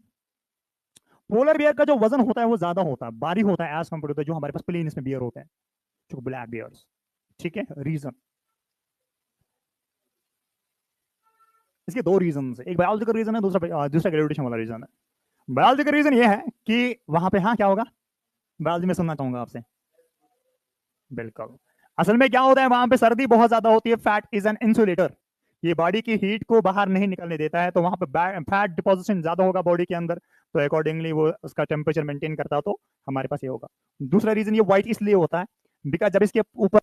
पोलर बियर का जो वजन होता है वो ज्यादा होता है, भारी होता है एज कम्पेयर टू जो हमारे पास प्लेन इसमें बियर होते हैं, जो ब्लैक बियर्स। ठीक है, रीजन इसके दो रीजन है। एक बायोलॉजिकल रीजन है, दूसरा ग्रेविटेशन वाला रीजन है। बायोलॉजिकल रीजन ये है कि वहां पे हाँ क्या होगा? बायोलॉजी में सुनना चाहूंगा आपसे। बिल्कुल। असल में क्या होता है वहां पे सर्दी बहुत ज्यादा होती है। Fat is an insulator. ये बॉडी की हीट को बाहर नहीं निकलने देता है, तो वहां पे फैट डिपोजिशन ज्यादा होगा बॉडी के अंदर, तो अकॉर्डिंगली वो उसका टेम्परेचर मेंटेन करता है। तो हमारे पास ये होगा। दूसरा रीजन ये व्हाइट इसलिए होता है बिकॉज जब इसके ऊपर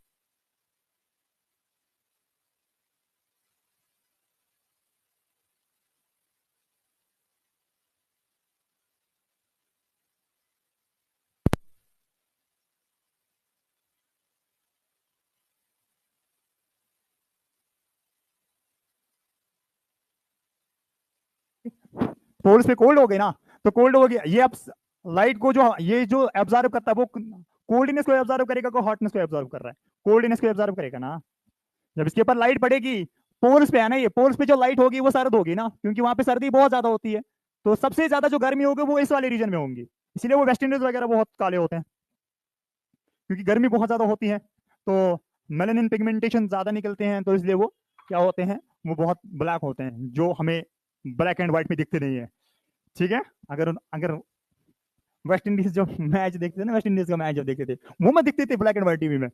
पोल्स पे कोल्ड हो गए ना, तो कोल्ड हो गया ये। अब लाइट को जो ये जो एब्जॉर्ब करता है वो कोल्डनेस को एब्जॉर्ब करेगा को हॉटनेस को एब्जॉर्ब कर रहा है? कोल्डनेस को एब्जॉर्ब करेगा ना। जब इसके ऊपर लाइट पड़ेगी, पोल्स पे है ना, ये पोल्स पे जो लाइट होगी वो सर्द होगी ना, क्योंकि वहां पे सर्दी बहुत ज्यादा होती है। तो सबसे ज्यादा जो गर्मी होगी वो इस वाले रीजन में होंगी। इसीलिए वो वेस्ट इंडीज वगैरह बहुत काले होते हैं, क्योंकि गर्मी बहुत ज्यादा होती है। तो मेलानिन पिगमेंटेशन ज्यादा निकलते हैं, तो इसलिए वो क्या होते हैं? वो बहुत ब्लैक होते हैं, जो हमें ब्लैक एंड व्हाइट में दिखते नहीं है। ठीक है, अगर अगर वेस्ट इंडीज जो मैच देखते थे ना, वेस्ट इंडीज का मैच जब देखते थे वो में दिखते थे ब्लैक एंड व्हाइट टीवी में।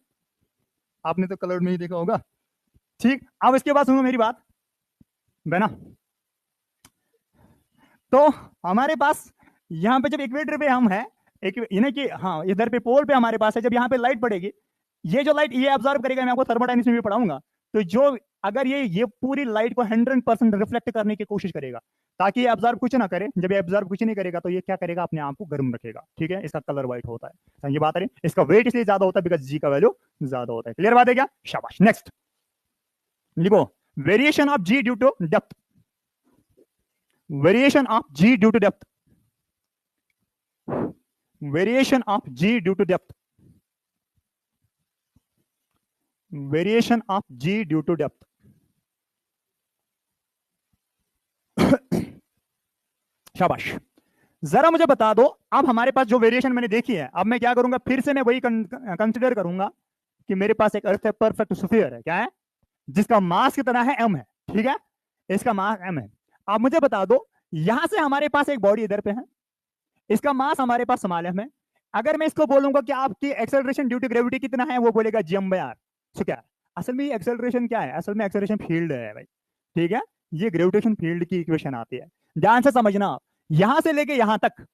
आपने तो कलर में ही देखा होगा। ठीक, अब इसके बाद सुनो मेरी बात बेना। तो हमारे पास यहाँ पे जब इक्वेटर पे हम है, एक यानी कि हाँ इधर पे पोल पे हमारे पास है, जब यहाँ पे लाइट पड़ेगी, ये जो लाइट ये ऑब्जर्व करेगा, मैं आपको थर्मोडायनेमिक्स में भी पढ़ाऊंगा। तो जो अगर ये पूरी लाइट को 100% रिफ्लेक्ट करने की कोशिश करेगा, ताकि ये ऑब्जर्व कुछ ना करे। जब ये ऑब्जर्व कुछ नहीं करेगा तो ये क्या करेगा? अपने आप को गर्म रखेगा। ठीक है, इसका कलर व्हाइट होता है। ये बात है, इसका वेट इसलिए ज्यादा होता है बिकॉज जी का वैल्यू ज्यादा होता है। क्लियर बात है क्या? शाबाश। नेक्स्ट लिखो, variation of G due to depth, variation of G due to depth, variation of g due to depth, variation of g due to depth। शाबाश। जरा मुझे बता दो, अब हमारे पास जो वेरिएशन मैंने देखी है, अब मैं क्या करूंगा? फिर से मैं वही कंसिडर करूंगा कि मेरे पास एक अर्थ है, परफेक्ट स्फीयर है, क्या है? जिसका मास कितना है? m है। ठीक है, इसका मास m है। अब मुझे बता दो यहां से हमारे पास एक बॉडी इधर पे है, इसका मास हमारे पास स्मॉल m है। अगर मैं इसको बोलूंगा कि आपकी एक्सेलरेशन ड्यू टू ग्रेविटी कितना है, वो बोलेगा gm/r। सो क्या असल में ये एक्सेलरेशन क्या है? असल में एक्सेलरेशन फील्ड है भाई, ठीक है। ये ग्रेविटेशन फील्ड की इक्वेशन आती है, ध्यान से समझना आप। यहां से लेके यहां तक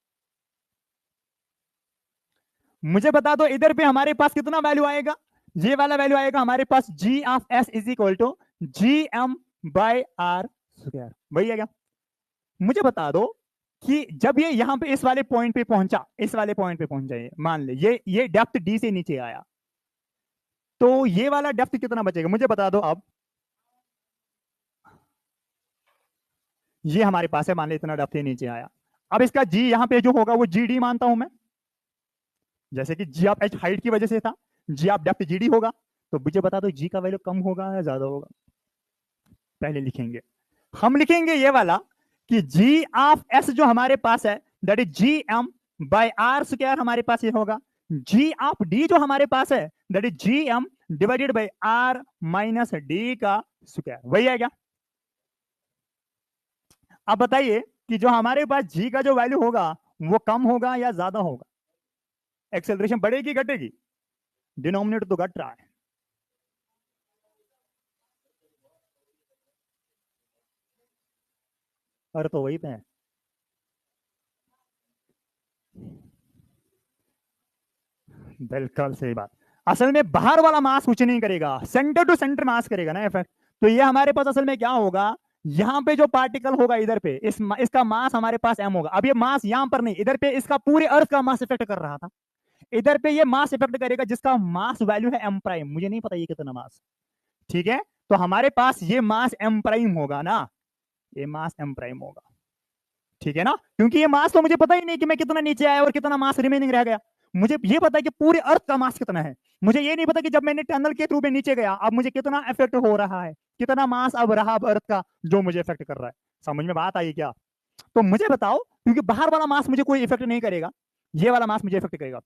मुझे बता दो इधर पे हमारे पास कितना वैल्यू आएगा? ये वाला वैल्यू आएगा हमारे पास g of s is equal to gm/r square. वही है क्या? मुझे बता दो कि जब ये यहां पे इस वाले पॉइंट पे पहुंचा, इस वाले पॉइंट पे पहुंच जाए, मान ले ये डेप्थ d से नीचे आया, तो ये वाला डेप्थ कितना बचेगा मुझे बता दो अब। ये हमारे पास है, मान ले इतना डेप्थ नीचे आया। अब इसका g यहां पे जो होगा वो gd मानता हूं मैं, जैसे कि g ऑफ h हाइट की वजह से था, g ऑफ डेप्थ gd होगा। तो मुझे बता दो g का वैल्यू कम होगा या ज्यादा होगा? पहले लिखेंगे, हम लिखेंगे ये वाला कि g ऑफ s जो हमारे पास है दैट इज gm/r स्क्वायर हमारे पास ये होगा। g ऑफ d जो हमारे पास है that is gm divided by r minus d का स्क्वायर। वही है क्या? अब बताइए कि जो हमारे पास g का जो वैल्यू होगा वो कम होगा या ज्यादा होगा? एक्सेलरेशन बढ़ेगी घटेगी? डिनोमिनेटर तो घट रहा है। अरे तो वही पे है। बिल्कुल सही बात। असल में बाहर वाला मास कुछ नहीं करेगा, सेंटर टू सेंटर मास करेगा ना इफेक्ट। तो ये हमारे पास असल में क्या होगा, यहाँ पे जो पार्टिकल होगा इधर पे इसका मास हमारे पास m होगा। अब ये मास यहाँ पर नहीं, इधर पे इसका पूरे अर्थ का मास इफेक्ट कर रहा था, इधर पे ये मास इफेक्ट करेगा जिसका मास वैल्यू है m'। मुझे नहीं पता ये कितना मास, ठीक है। तो हमारे पास ये मास m' होगा ना, ये मास m' होगा, ठीक है ना। क्योंकि ये मास तो मुझे पता ही नहीं कि मैं कितना नीचे आया और कितना मास रिमेनिंग रह गया। मुझे ये पता है कि पूरे अर्थ का मास कितना है, मुझे ये नहीं पता कि जब मैंने टनल के थ्रू में नीचे गया अब मुझे कितना इफेक्ट हो रहा है, कितना मास अब रहा अब अर्थ का जो मुझे इफेक्ट कर रहा है। समझ में बात आई क्या? तो मुझे बताओ, क्योंकि बाहर वाला मास मुझे कोई इफेक्ट नहीं करेगा, ये वाला मास मुझे इफेक्ट करेगा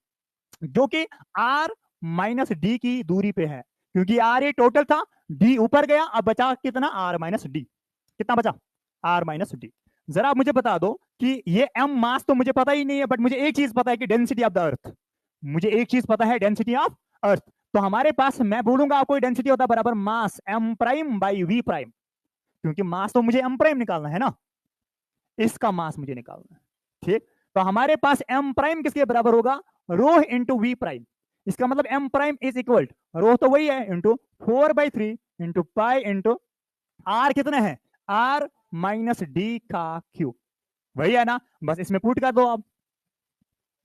जो कि r माइनस डी की दूरी पे है। क्योंकि r ये टोटल था, d ऊपर गया, अब बचा कितना r माइनस डी। कितना बचा? r minus D. जरा मुझे बता दो कि ये m मास तो मुझे पता ही नहीं है, बट मुझे एक चीज पता है कि डेंसिटी ऑफ द अर्थ, मुझे एक चीज पता है डेंसिटी ऑफ अर्थ। तो हमारे पास मैं बोलूंगा आपको डेंसिटी होता है बराबर मास m' बाई v', क्योंकि मास तो मुझे m' निकालना है ना, इसका मास मुझे निकालना है, ठीक। तो हमारे पास m' किसके बराबर होगा? Rho into v'। इसका मतलब m' इज इक्वल, रो तो वही है, into 4/3 into pi into r कितना है? r माइनस डी का क्यूब। वही है ना, बस इसमें पुट कर दो आप।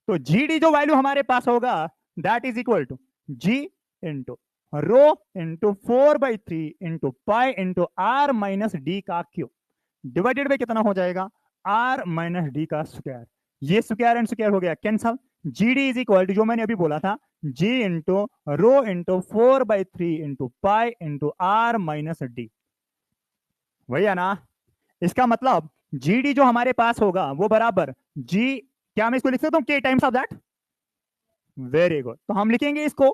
तो जी डी जो वैल्यू हमारे पास होगा that is equal to ji into rho into 4/3 into pi into r minus D का क्यूब डिवाइडेड बाई कितना हो जाएगा? r माइनस डी का स्क्वायर। ये स्क्वायर एंड स्क्वायर हो गया cancel. G D is equal to जो मैंने अभी बोला था, g into rho into 4/3 into pi into r minus D. वही है ना? इसका मतलब जी डी जो हमारे पास होगा वो बराबर जी, क्या मैं इसको लिख सकता हूं k times of that? Very good. तो हम लिखेंगे इसको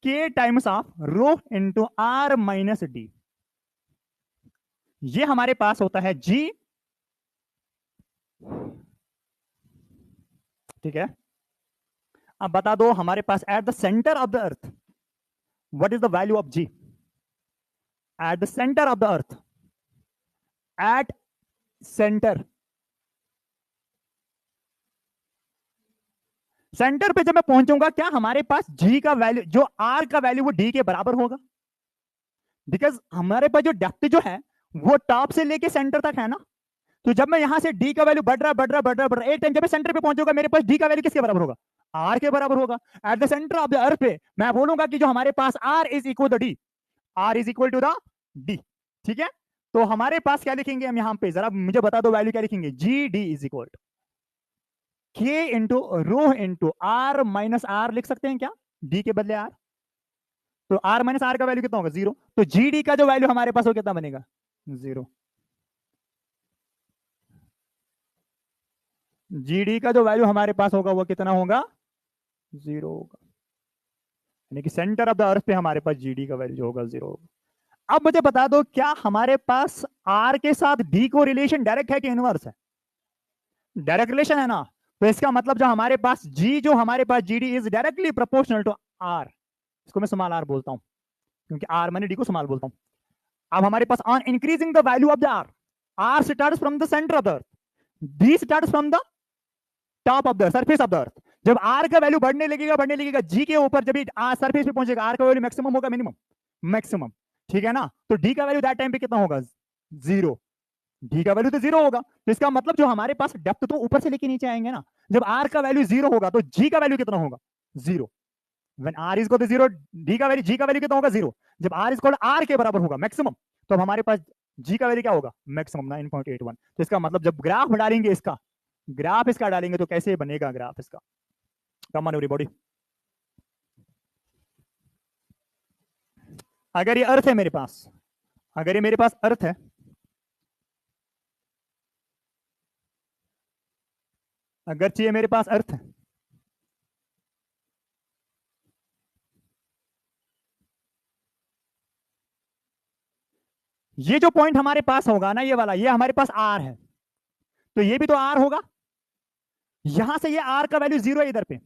k times of rho into r minus D. ये हमारे पास होता है g, ठीक है। अब बता दो हमारे पास at the centre of the earth what is the value of g? At the centre of the earth, at centre, centre पे जब मैं पहुंचूंगा क्या हमारे पास g का वैल्यू जो r का वैल्यू वो d के बराबर होगा? बिकॉज हमारे पास जो डेप्थ जो है वो टॉप से लेके सेंटर तक है ना। तो जब मैं यहां से d का वैल्यू बढ़ रहा बढ़ रहा बढ़ रहा बढ़ रहा, एक टाइम जब मैं सेंटर पे पहुंचूंगा मेरे पास d का वैल्यू किसके बराबर होगा? r के बराबर होगा। At the centre of the earth पे मैं बोलूंगा कि जो हमारे पास r is equal to D, r is equal to the D, ठीक है। तो हमारे पास क्या लिखेंगे हम यहां पे, जरा मुझे बता दो वैल्यू क्या लिखेंगे? G D is equal to k into rho into r minus r लिख सकते हैं क्या? d के बदले r, तो r माइनस r का वैल्यू कितना होगा? 0। तो जी डी का जो वैल्यू हमारे पास वो कितना बनेगा? 0। जीडी का जो वैल्यू हमारे पास होगा वो कितना होगा? 0 होगा। यानी कि सेंटर ऑफ द अर्थ पे हमारे पास जीडी का वैल्यू जो होगा 0 होगा। अब मुझे बता दो क्या हमारे पास आर के साथ डी को रिलेशन डायरेक्ट है कि इनवर्स है? डायरेक्ट रिलेशन है ना, तो इसका मतलब जो हमारे पास g D is directly proportional to r. इसको मैं स्मॉल आर बोलता हूं, क्योंकि आर मैंने डी को स्मॉल बोलता हूं। अब हमारे पास on increasing the value of the R starts from the centre of the earth, D starts from the top of the surface of the earth. जब आर का वैल्यू बढ़ने लगेगा जी के ऊपर, जब सरफेस पे पहुंचेगा आर का वैल्यू मैक्सिमम होगा मिनिमम, मैक्सिमम, ठीक है ना। तो डी का वैल्यू दैट टाइम पे कितना होगा, जीरो। डी का वैल्यू तो जीरो होगा, तो इसका मतलब जो हमारे पास डेप्थ तो ऊपर से लेके नीचे आएंगे ना। जब आर का वैल्यू जीरो होगा तो जी का वैल्यू कितना होगा, zero. When r is equal to zero, g का वैल्यू कितना होगा, जीरो। जब आर इज इक्वल आर के बराबर होगा मैक्सिमम, तो अब हमारे पास जी का वैल्यू क्या होगा, मैक्सिमम 9.81। तो इसका मतलब जब ग्राफ डालेंगे इसका, ग्राफ इसका डालेंगे तो कैसे बनेगा ग्राफ इसका। कम ऑन एवरीबॉडी, अगर ये अर्थ है मेरे पास, अगर ये मेरे पास अर्थ है, अगर चाहिए मेरे पास अर्थ है, ये जो पॉइंट हमारे पास होगा ना, ये वाला, ये हमारे पास आर है, तो ये भी तो आर होगा। यहां से ये आर का वैल्यू जीरो है इधर पे।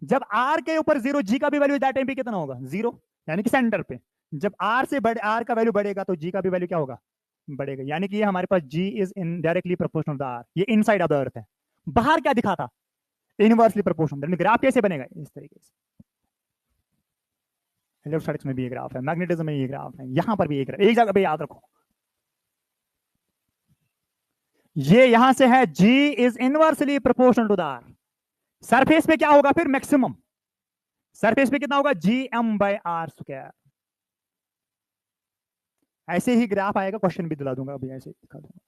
जब आर के ऊपर जीरो, जी का भी वैल्यू दैट टाइम पे कितना होगा, जीरो, यानी कि सेंटर पे। जब आर से बड़े आर का वैल्यू बढ़ेगा तो जी का भी वैल्यू क्या होगा, बढ़ेगा। यानी कि ये हमारे पास g is in directly proportional the r. ये इनसाइड ऑफ द अर्थ है, बाहर क्या दिखा था, इनवर्सली प्रोपोर्शनल। ग्राफ कैसे बनेगा, इस तरीके से। इलेक्ट्रोस्टैटिक्स में भी ये ग्राफ है, मैग्नेटिज्म में ये ग्राफ है, यहां पर भी एक जगह पे याद रखो। ये यहां से है g is inversely proportional to the r. Surface पे क्या होगा फिर, मैक्सिमम। सरफेस पे कितना होगा, G M by are square. ऐसे ही ग्राफ आएगा, क्वेश्चन भी दिला दूंगा अभी, ऐसे दिखा दूंगा।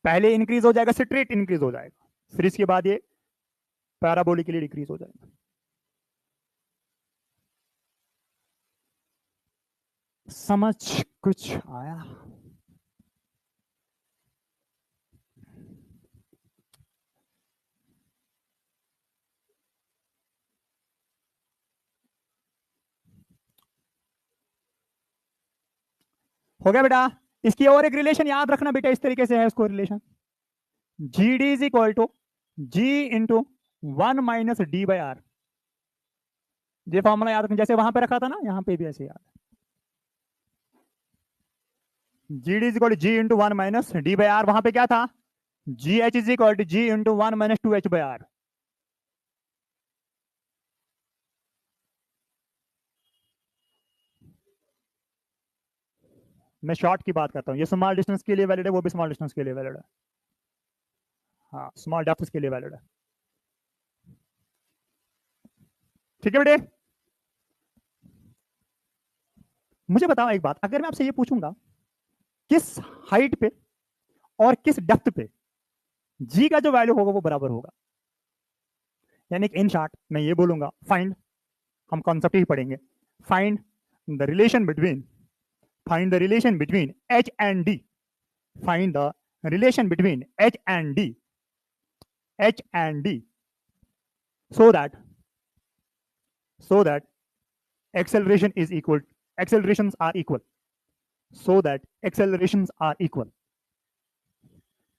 पहले इंक्रीज हो जाएगा, स्ट्रेट इंक्रीज हो जाएगा, फिर इसके बाद ये पैराबोलिकली डिक्रीज हो जाएगा। समझ कुछ आया। हो गया बेटा। इसकी और एक रिलेशन याद रखना बेटा, इस तरीके से है उसको relation, G D is equal to ji into 1 - d/r। ये फॉर्मूला याद रखना, जैसे वहां पे रखा था ना, यहाँ पे भी ऐसे याद। G D is equal to ji into 1 - d/r। वहां पे क्या था, G H is equal to ji into 1 - 2h/r। मैं शॉर्ट की बात करता हूँ, ये स्मॉल डिस्टेंस के लिए वैलिड है, वो भी स्मॉल डिस्टेंस के लिए वैलिड है। हाँ, स्मॉल डेप्थ के लिए वैलिड है। ठीक है बेटे। मुझे बताओ एक बात, अगर मैं आपसे ये पूछूंगा किस हाइट पे और किस डेप्थ पे जी का जो वैल्यू होगा वो बराबर होगा, यानी इन शॉर्ट मैं ये बोलूंगा, फाइंड, हम कॉन्सेप्ट ही पढ़ेंगे, find the relation between, find the relation between H and D, find the relation between H and D, H and D, so that so that acceleration is equal, accelerations are equal, so that accelerations are equal।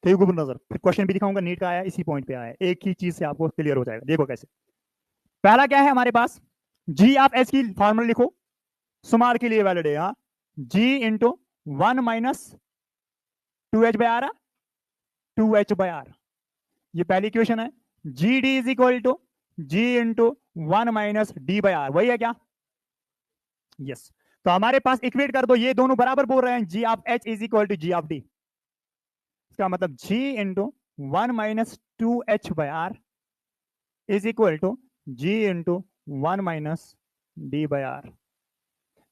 देखो नजर, फिर क्वेश्चन भी दिखाऊंगा, नीट का आया, इसी पॉइंट पे आया, एक ही चीज से आपको क्लियर हो जाएगा। देखो कैसे, पहला क्या है हमारे पास, जी ऑफ एच की फॉर्मूला लिखो, स्मॉल के लिए वैलिड है यहाँ, जी इंटू 1 - 2h/r, 2h/r। ये पहली इक्वेशन है। G D is equal to ji into 1 - d/r, वही है क्या, यस। तो हमारे पास इक्वेट कर दो, ये दोनों बराबर बोल रहे हैं, g of H is equal to ji of d. इसका मतलब g into 1 - 2h/r is equal to ji into 1 - d/r।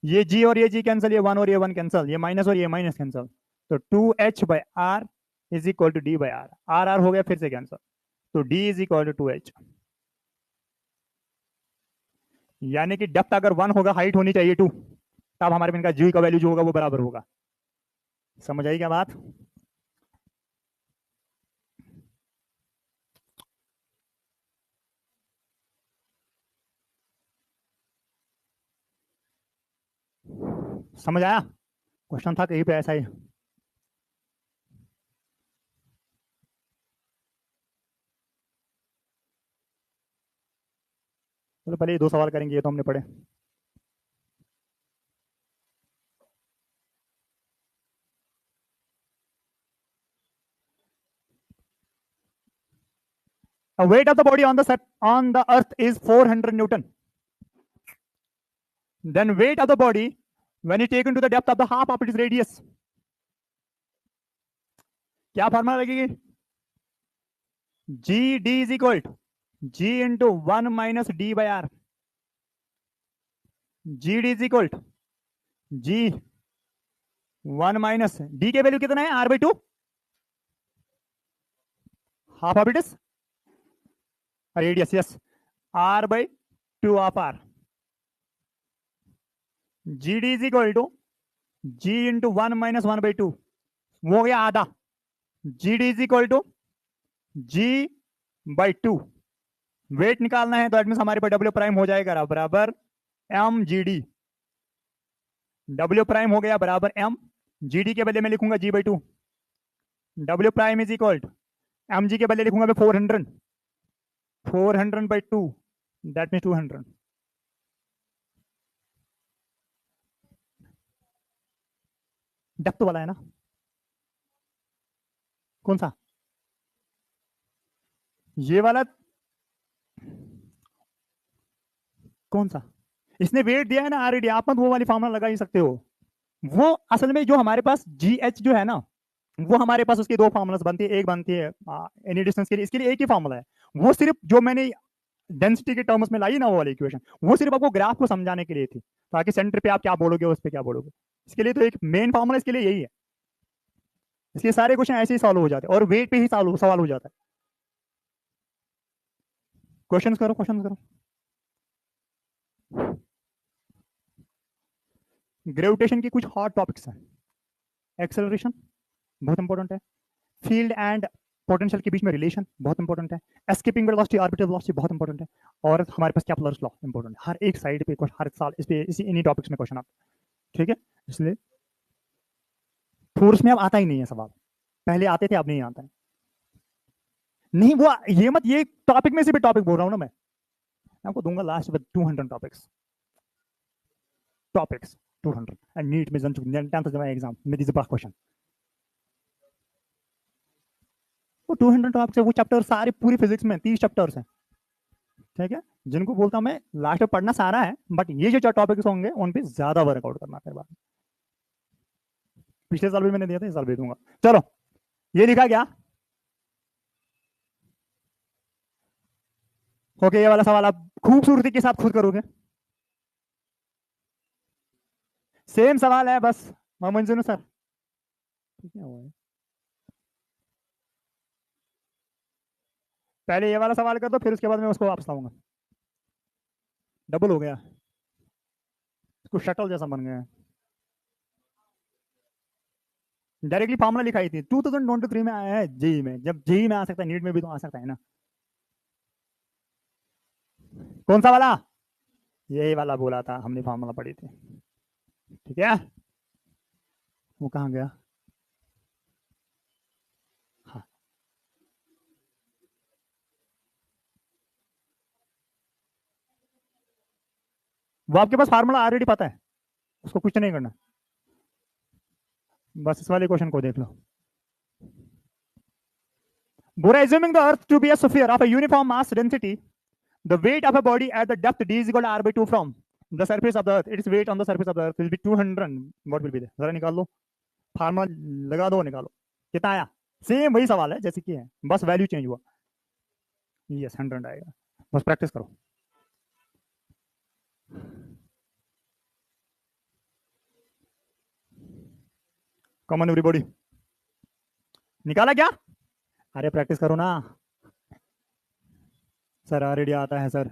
ये जी और ये जी कैंसिल, ये वन और ये वन कैंसिल, ये माइनस और ये माइनस कैंसिल, तो 2h/r is equal to d/r। R R हो गया फिर से कैंसिल, तो d is equal to 2h। यानी कि डेप्थ अगर 1 होगा, हाइट होनी चाहिए 2, तब हमारे इनका जी का वैल्यू जो होगा वो बराबर होगा। समझ आई क्या बात। समझ आया। क्वेश्चन था कहीं पे ऐसा ही। चलो पहले ये 2 सवाल करेंगे, ये तो हमने पढ़े। A weight of the body on the earth is 400 Newton. Then weight of the body when it taken to the depth of the half of its radius. क्या फॉर्मूला लगेगी? G D is equal to ji into 1 minus D by R. G D is equal to G 1 minus D के वैल्यू कितना है? R by 2, half of it is radius, yes, R by 2 of R. G D is equal to ji into 1 minus 1 by 2, वो हो गया आधा। G D is equal to G by 2। Wait निकालना है तो एडमिस हमारे पास डब्ल्यू प्राइम हो जाएगा बराबर M G D. W prime हो गया बराबर एम जी डी के बदले में लिखूंगा g by 2। W prime is equal to m g के बदले लिखूंगा मैं 400, 400 बाई 2, दैट मीन 200। डेप्थ वाला है ना? कौन सा? ये वाला? कौन सा? इसने वेट दिया है ना ऑलरेडी, आप मत वो वाली फॉर्मूला लगा ही सकते हो। वो असल में जो हमारे पास जी एच जो है ना, वो हमारे पास उसकी 2 फॉर्मूलास बनती है। एक बनती है एनी डिस्टेंस के लिए, इसके लिए एक ही फॉर्मूला है। वो सिर्फ जो मैंने डेंसिटी के टर्म्स में लाई ना वो वाली इक्वेशन, वो सिर्फ आपको ग्राफ को समझाने के लिए थी, ताकि सेंटर पे आप क्या बोलोगे उस पर क्या बोलोगे। इसके लिए तो एक मेन फॉर्मूला इसके लिए यही है। इसलिए सारे क्वेश्चन ऐसे ही सॉल्व हो जाते हैं और वेट पे ही सवाल हो जाता है। क्वेश्चन करो, क्वेश्चन करो। ग्रेविटेशन की कुछ हॉट टॉपिक्स हैं। एक्सेलरेशन बहुत इंपॉर्टेंट है। फील्ड एंड पोटेंशियल के बीच में रिलेशन बहुत इंपॉर्टेंट है। एस्केपिंग वेलोसिटी, ऑर्बिटल वेलोसिटी बहुत इंपॉर्टेंट है। और हमारे पास केप्लर्स लॉ इंपॉर्टेंट है। हर एक साइड पे हर साल इस पे इन्हीं टॉपिक्स में क्वेश्चन आता है, ठीक है। इसलिए फोर्स में अब आता ही नहीं है सवाल, पहले आते थे अब नहीं आता है। नहीं वो ये मत, ये टॉपिक में से भी टॉपिक बोल रहा हूं ना मैं आपको दूंगा लास्ट में 200 टॉपिक्स 200 and NEET में 10th एग्जाम में दिस क्वेश्चन। वो 200 टॉपिक्स है, वो चैप्टर सारे पूरी फिजिक्स में 30 चैप्टर्स हैं, ठीक है। जिनको बोलता हूं मैं लास्ट में पढ़ना सारा है, बट ये जो टॉपिक्स होंगे उन पे ज्यादा वर्कआउट करना फिर बाद। पिछले साल भी मैंने दिया था, इस साल भी दूंगा। चलो ये लिखा क्या? ओके, ये वाला सवाल आप खूबसूरती के साथ खुद करोगे। सेम सवाल है बस मंजुनु सर, ठीक है। पहले ये वाला सवाल कर दो, फिर उसके बाद मैं उसको वापस लाऊंगा। डबल हो गया, इसको शटल जैसा बन गया। डायरेक्टली फॉर्मूला लिखाई थी 2023 में आया है जेई में। जब जेई में आ सकता है, नीट में भी तो आ सकता है ना। कौन सा वाला? यही वाला बोला था हमने, फॉर्मूला पढ़ी थी, ठीक है। वो कहाँ गया? हाँ, वो आपके पास फार्मूला ऑलरेडी पता है, उसको कुछ नहीं करना। बस इस वाले क्वेश्चन को देख लो। Bora, assuming the Earth to be a sphere of a uniform mass density, the weight of a body at the depth d is equal to r by 2 from the surface of the Earth. Its weight on the surface of the Earth will be 200. What will be there? जरा निकाल लो, फार्मूला लगा दो, निकालो कितना आया। सेम वही सवाल है जैसे कि है, बस वैल्यू चेंज हुआ। यस 100 आएगा, बस प्रैक्टिस करो। कॉमन एवरीबॉडी निकाला क्या? अरे प्रैक्टिस करो ना सर, ऑलरेडी आता है सर।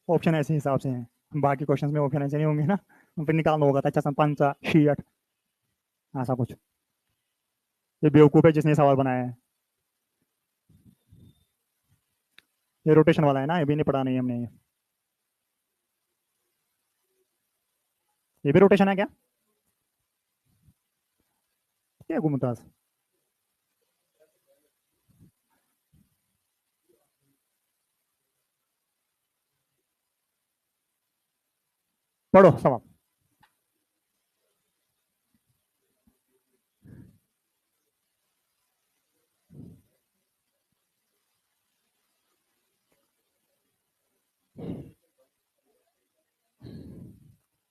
ऑप्शन ऐसे हिसाब से हैं, बाकी क्वेश्चंस में ऑप्शन ऐसे नहीं होंगे ना, फिर निकालना होगा। अच्छा पंचा शीट ऐसा कुछ। ये बेवकूफ है जिसने सवाल बनाया है। ये रोटेशन वाला है ना, ये भी नहीं पढ़ा नहीं हमने। ये भी रोटेशन है क्या? क्या गुमताज? पढ़ो सवाल।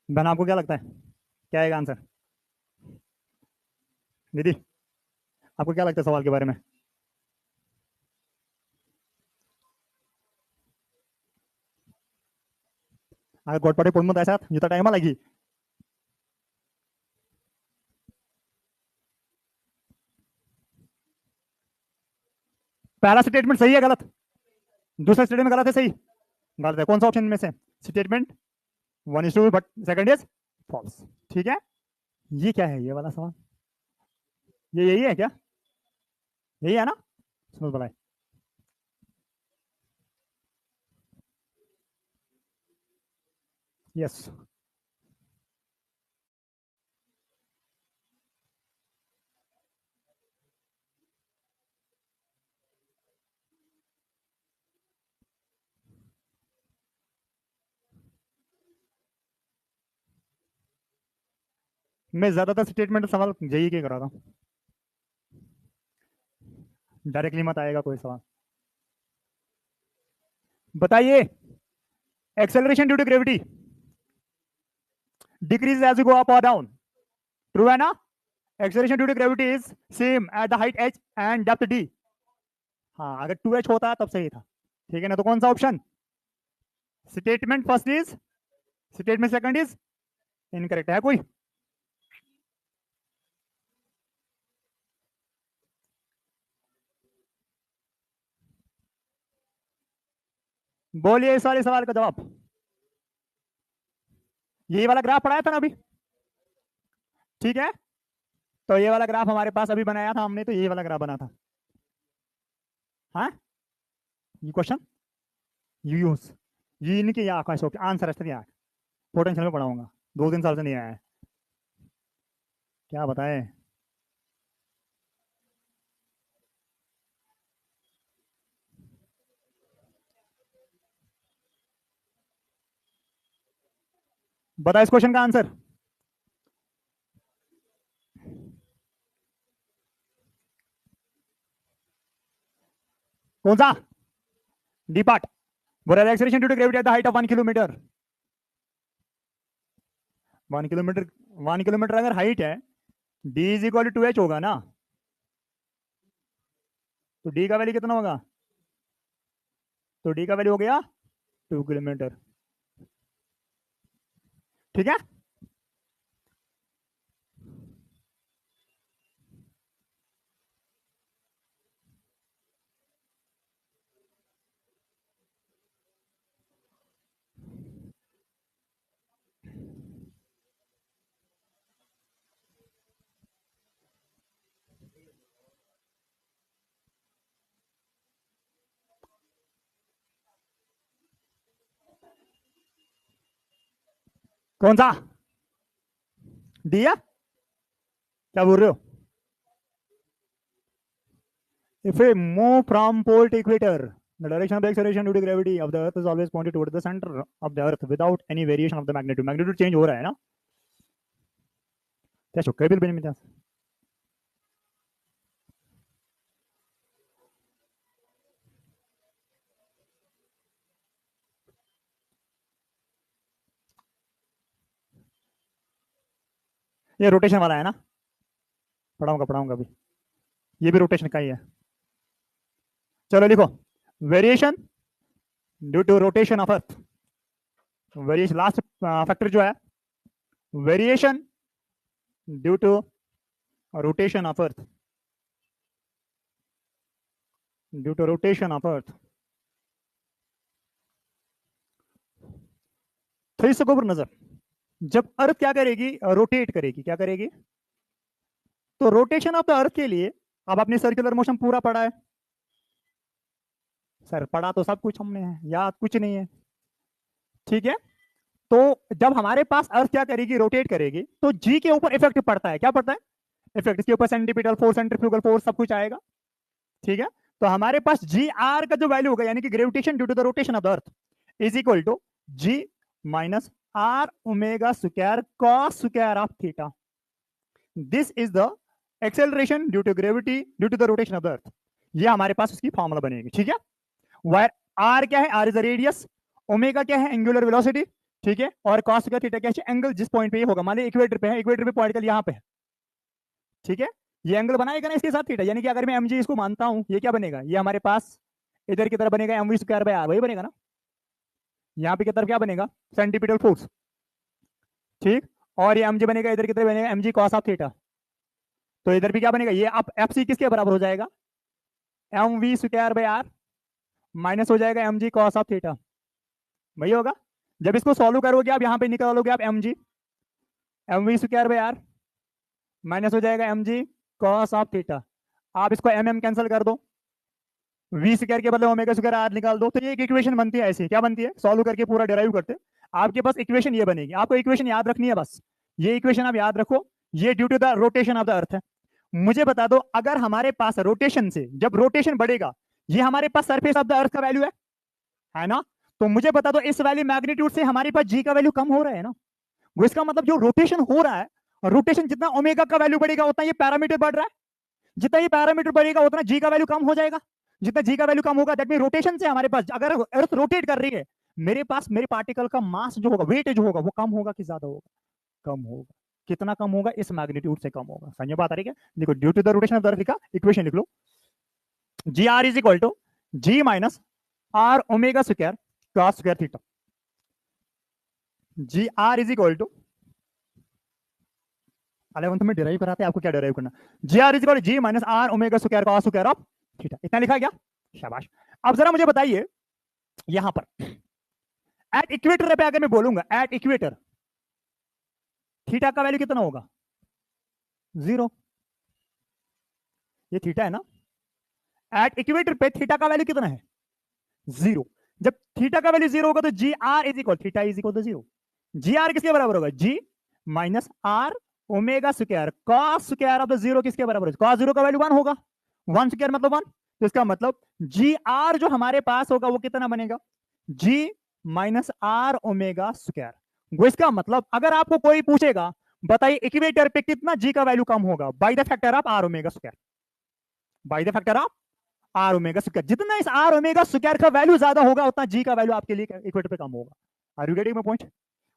बहन आपको क्या लगता है, क्या आएगा आंसर? दीदी, आपको क्या लगता है सवाल के बारे में? अगर गोटपाटे पढ़ मत ऐसा जितना टाइम लगी। पहला स्टेटमेंट सही है गलत? दूसरा स्टेटमेंट गलत है सही? गलत है। कौन सा ऑप्शन में से? Statement 1:2 but second is false. ठीक है, ये क्या है ये वाला सवाल? ये यही है क्या? यही है ना? सुनो बताए। यस। मैं ज्यादातर स्टेटमेंट सवाल यही के करा था, डायरेक्टली मत आएगा कोई सवाल। बताइए, acceleration due to gravity decrease as you go up और डाउन, ट्रू है ना? Acceleration due to gravity is same at the height h and depth d। हाँ, अगर 2h होता तब सही था। ठीक है ना? तो कौन सा option? Statement first is, statement second is incorrect है कोई? बोलिए इस वाले सवाल का जवाब। यही वाला ग्राफ पढ़ाया था ना अभी? ठीक है, तो ये वाला ग्राफ हमारे पास अभी बनाया था हमने, तो ये वाला ग्राफ बना था। हाँ, ये क्वेश्चन यू यूज ये इनके यहाँ का आंसर है यहाँ, पोटेंशियल में पढ़ाऊंगा। 2-3 साल से नहीं आया है, क्या बताएं। बता इस क्वेश्चन का आंसर। कौन सा? D part. बोला acceleration due to gravity at the height of 1 kilometre. 1 kilometre, 1 kilometre अगर हाइट है, d is equal to h होगा ना? तो डी का वैल्यू कितना होगा? तो डी का वैल्यू हो गया 2 किलोमीटर। ठीक है, कौन सा? डी है? क्या बोल रहे हो? If a move from pole to equator, the direction of the acceleration due to gravity of the earth is always pointed toward the center of the earth without any variation of the magnitude. Magnitude change हो रहा है ना? क्या चुक्का बिल बनी मिजाज? ये रोटेशन वाला है ना? पढ़ाऊंगा पढ़ाऊंगा अभी। ये भी रोटेशन का ही है। चलो लिखो, variation due to rotation of earth. Variation last factor जो है, variation due to rotation of earth, due to rotation of earth. तो इसको ऊपर नजर, जब अर्थ क्या करेगी? रोटेट करेगी। क्या करेगी? तो रोटेशन ऑफ द अर्थ के लिए अब आपने सर्कुलर मोशन पूरा पढ़ा है। सर पढ़ा तो सब कुछ हमने है, याद कुछ नहीं है। ठीक है, तो जब हमारे पास अर्थ क्या करेगी, रोटेट करेगी, तो जी के ऊपर इफेक्ट पड़ता है। क्या पड़ता है? इफेक्ट। इसके ऊपर सेंटीपिटल फोर्स, सेंट्रीफ्यूगल फोर्स, सब कुछ आएगा। ठीक है, तो हमारे पास जी आर का जो वैल्यू होगा, यानी कि gravitation due to the rotation of the earth, is equal to ji minus are omega square cos square of theta. This is the acceleration due to gravity due to the rotation of the earth. ये हमारे पास उसकी फॉर्मूला बनेगी। ठीक है, वायर आर क्या है? R is the radius. Omega क्या है? Angular velocity. ठीक है, और कॉस स्क्वायर थीटा क्या है? एंगल जिस पॉइंट पे ये होगा, मान लीजिए इक्वेटर पे है, इक्वेटर पे पॉइंट यहाँ पे है। ठीक है, ये एंगल बनाएगा ना इसके साथ थीटा, यानी कि अगर मैं mg इसको मानता हूं, ये क्या बनेगा? ये हमारे पास इधर की तरफ बनेगा mv स्क्वायर बाय आर, वही बनेगा ना। यहाँ पे की तरफ क्या बनेगा? Centripetal force. ठीक, और ये mg बनेगा, इधर की तरफ बनेगा mg कॉस ऑफ थीटा। तो इधर भी क्या बनेगा? ये अब fc किसके बराबर हो जाएगा? mv square by R minus हो जाएगा mg कॉस ऑफ थीटा, वही होगा। जब इसको सॉल्व करोगे आप, यहाँ पे निकालोगे आप mg, mv square by R minus हो जाएगा mg कॉस ऑफ थीटा। आप इसको mm कैंसिल कर दो, वी स्क्वायर के बदले ओमेगा स्क्वायर आर निकाल दो, तो ये एक इक्वेशन बनती है। ऐसी क्या बनती है? सॉल्व करके पूरा डिराइव करते हैं, आपके पास इक्वेशन ये बनेगी। आपको इक्वेशन याद रखनी है बस, ये इक्वेशन आप याद रखो। ये due to the rotation of the earth है। मुझे बता दो, अगर हमारे पास रोटेशन से, जब रोटेशन बढ़ेगा, ये हमारे पास सरफेस ऑफ द अर्थ का वैल्यू है ना, तो मुझे बता दो इस वैल्यू मैग्नीट्यूड से हमारे पास जी का वैल्यू कम हो रहा है ना। वो इसका मतलब जो रोटेशन हो रहा है, रोटेशन जितना ओमेगा का वैल्यू बढ़ेगा उतना ये पैरामीटर बढ़ रहा है, जितना ये पैरामीटर बढ़ेगा उतना जी का वैल्यू कम हो जाएगा। जितना जी का वैल्यू कम होगा, दैट मीन रोटेशन से हमारे पास, अगर अर्थ रोटेट कर रही है, मेरे पास मेरे पार्टिकल का मास जो होगा, वेट जो होगा, वो कम होगा कि ज्यादा होगा? कम होगा। कितना कम होगा? इस मैग्नीट्यूड से कम होगा। समझ बात आ रही है? देखो, due to the rotation of the earth का इक्वेशन लिख लो, g r is equal to ji minus are omega square cos square theta. G r is equal to, 11th में डिराइव कराते हैं, आपको क्या डिराइव करना? G r is equal g minus are omega square cos square of theta. इतना लिखा गया, शाबाश। अब जरा मुझे बताइए, यहां पर एट इक्वेटर पे अगर मैं बोलूंगा एट इक्वेटर, थीटा का वैल्यू कितना होगा? 0। ये थीटा है ना, एट इक्वेटर पे थीटा का वैल्यू कितना है? 0। जब थीटा का वैल्यू 0 होगा तो g r is equal, theta is equal to 0। G r किसके बराबर होगा? G minus are omega square cos square of the 0 किसके बराबर है? कॉस 0 का वैल्यू 1 होगा, 1 स्क्वायर मतलब 1। तो इसका मतलब जी आर जो हमारे पास होगा वो कितना बनेगा? G minus are omega square. वो इसका मतलब अगर आपको कोई पूछेगा बताइए इक्वेटर पे कितना जी का वैल्यू कम होगा, by the factor of R omega square, by the factor of R omega square. जितना इस आर ओमेगा स्क्वायर का वैल्यू ज्यादा होगा उतना जी का वैल्यू आपके लिए इक्वेटर पे कम होगा। Are you getting my point?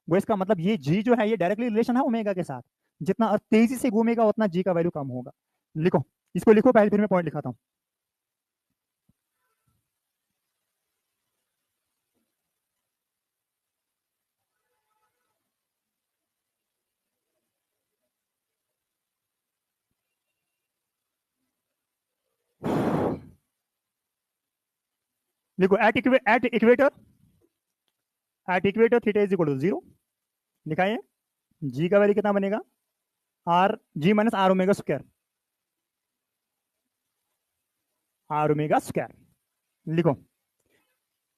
वो इसका मतलब ये जी जो है ये डायरेक्टली रिलेशन है ओमेगा के साथ, जितना अर्थ तेजी से घूमेगा उतना जी का वैल्यू कम होगा। लिखो, इसको लिखो पहले, फिर मैं पॉइंट लिखाता हूं। लिखो, at equator theta is equal to 0। लिखा है, जी का वैल्यू कितना बनेगा? R G minus are omega square, are omega square. लिखो,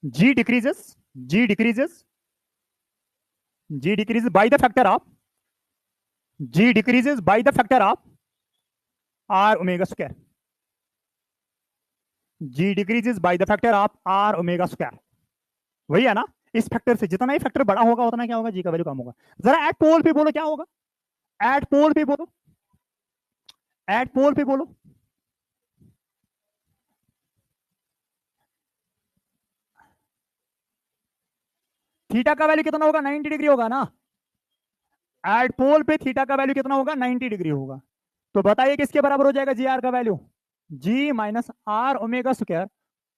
जी decreases, ji decreases, ji decreases by the factor of, ji decreases by the factor of R omega square, ji decreases by the factor of R omega square. वही है ना, इस फैक्टर से जितना ही फैक्टर बड़ा होगा उतना क्या होगा? जी का वैल्यू कम होगा। जरा एट पोल पे बोलो क्या होगा? एट पोल पे बोलो, एट पोल पे बोलो। थीटा का वैल्यू कितना होगा? 90 डिग्री होगा ना। एट पोल पे थीटा का वैल्यू कितना होगा? 90 डिग्री होगा। तो बताइए किसके बराबर हो जाएगा जी आर का value? G minus are omega square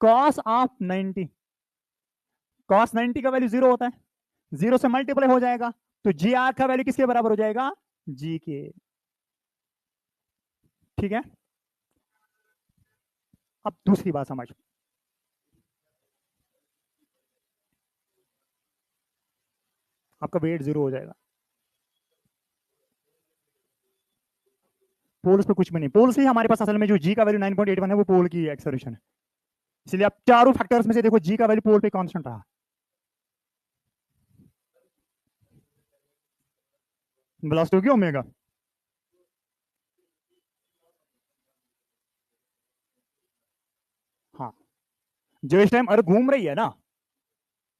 cos of 90। Cos 90 का वैल्यू 0 होता है, 0 से मल्टीप्लाई हो जाएगा, तो जी आर का वैल्यू किसके बराबर हो जाएगा? जी के। ठीक है, अब दूसरी बात समझ, आपका वेट 0 हो जाएगा। पोल्स पे कुछ भी नहीं, पोल से ही हमारे पास असल में जो जी का वैल्यू 9.81 है वो पोल की एक्सेलरेशन है। इसलिए आप चारों फैक्टर्स में से देखो जी का वैल्यू पोल पे कांस्टेंट रहा। वेलोसिटी होगी ओमेगा। हाँ, जो इस टाइम अर्थ घूम रही है ना,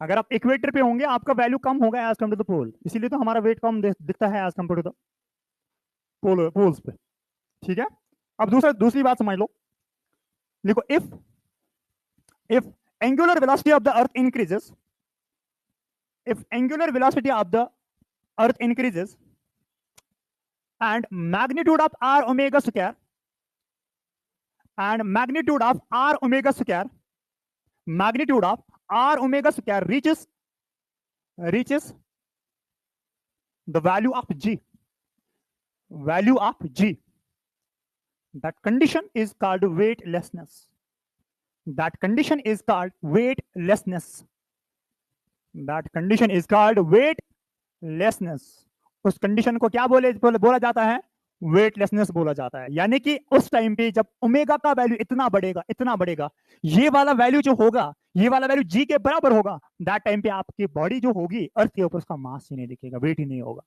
अगर आप इक्वेटर पे होंगे आपका वैल्यू कम होगा as compared to the pole, इसीलिए तो हमारा वेट कम दिखता है as compared to the poles पे। ठीक है, अब दूसरी बात समझ लो। देखो, if angular velocity of the earth increases, if angular velocity of the earth increases and magnitude of r omega square and magnitude of r omega square magnitude of r omega square reaches the value of g, that condition is called weightlessness. That condition is called weightlessness. That condition is called weightlessness. उस कंडीशन को क्या बोला जाता है? वेटलेसनेस बोला जाता है। यानी कि उस टाइम पे जब ओमेगा का वैल्यू इतना बढ़ेगा, ये वाला वैल्यू जो होगा, ये वाला वैल्यू जी के बराबर होगा, दैट टाइम पे आपकी बॉडी जो होगी अर्थ के ऊपर उसका मास ही नहीं दिखेगा, वेट ही नहीं होगा।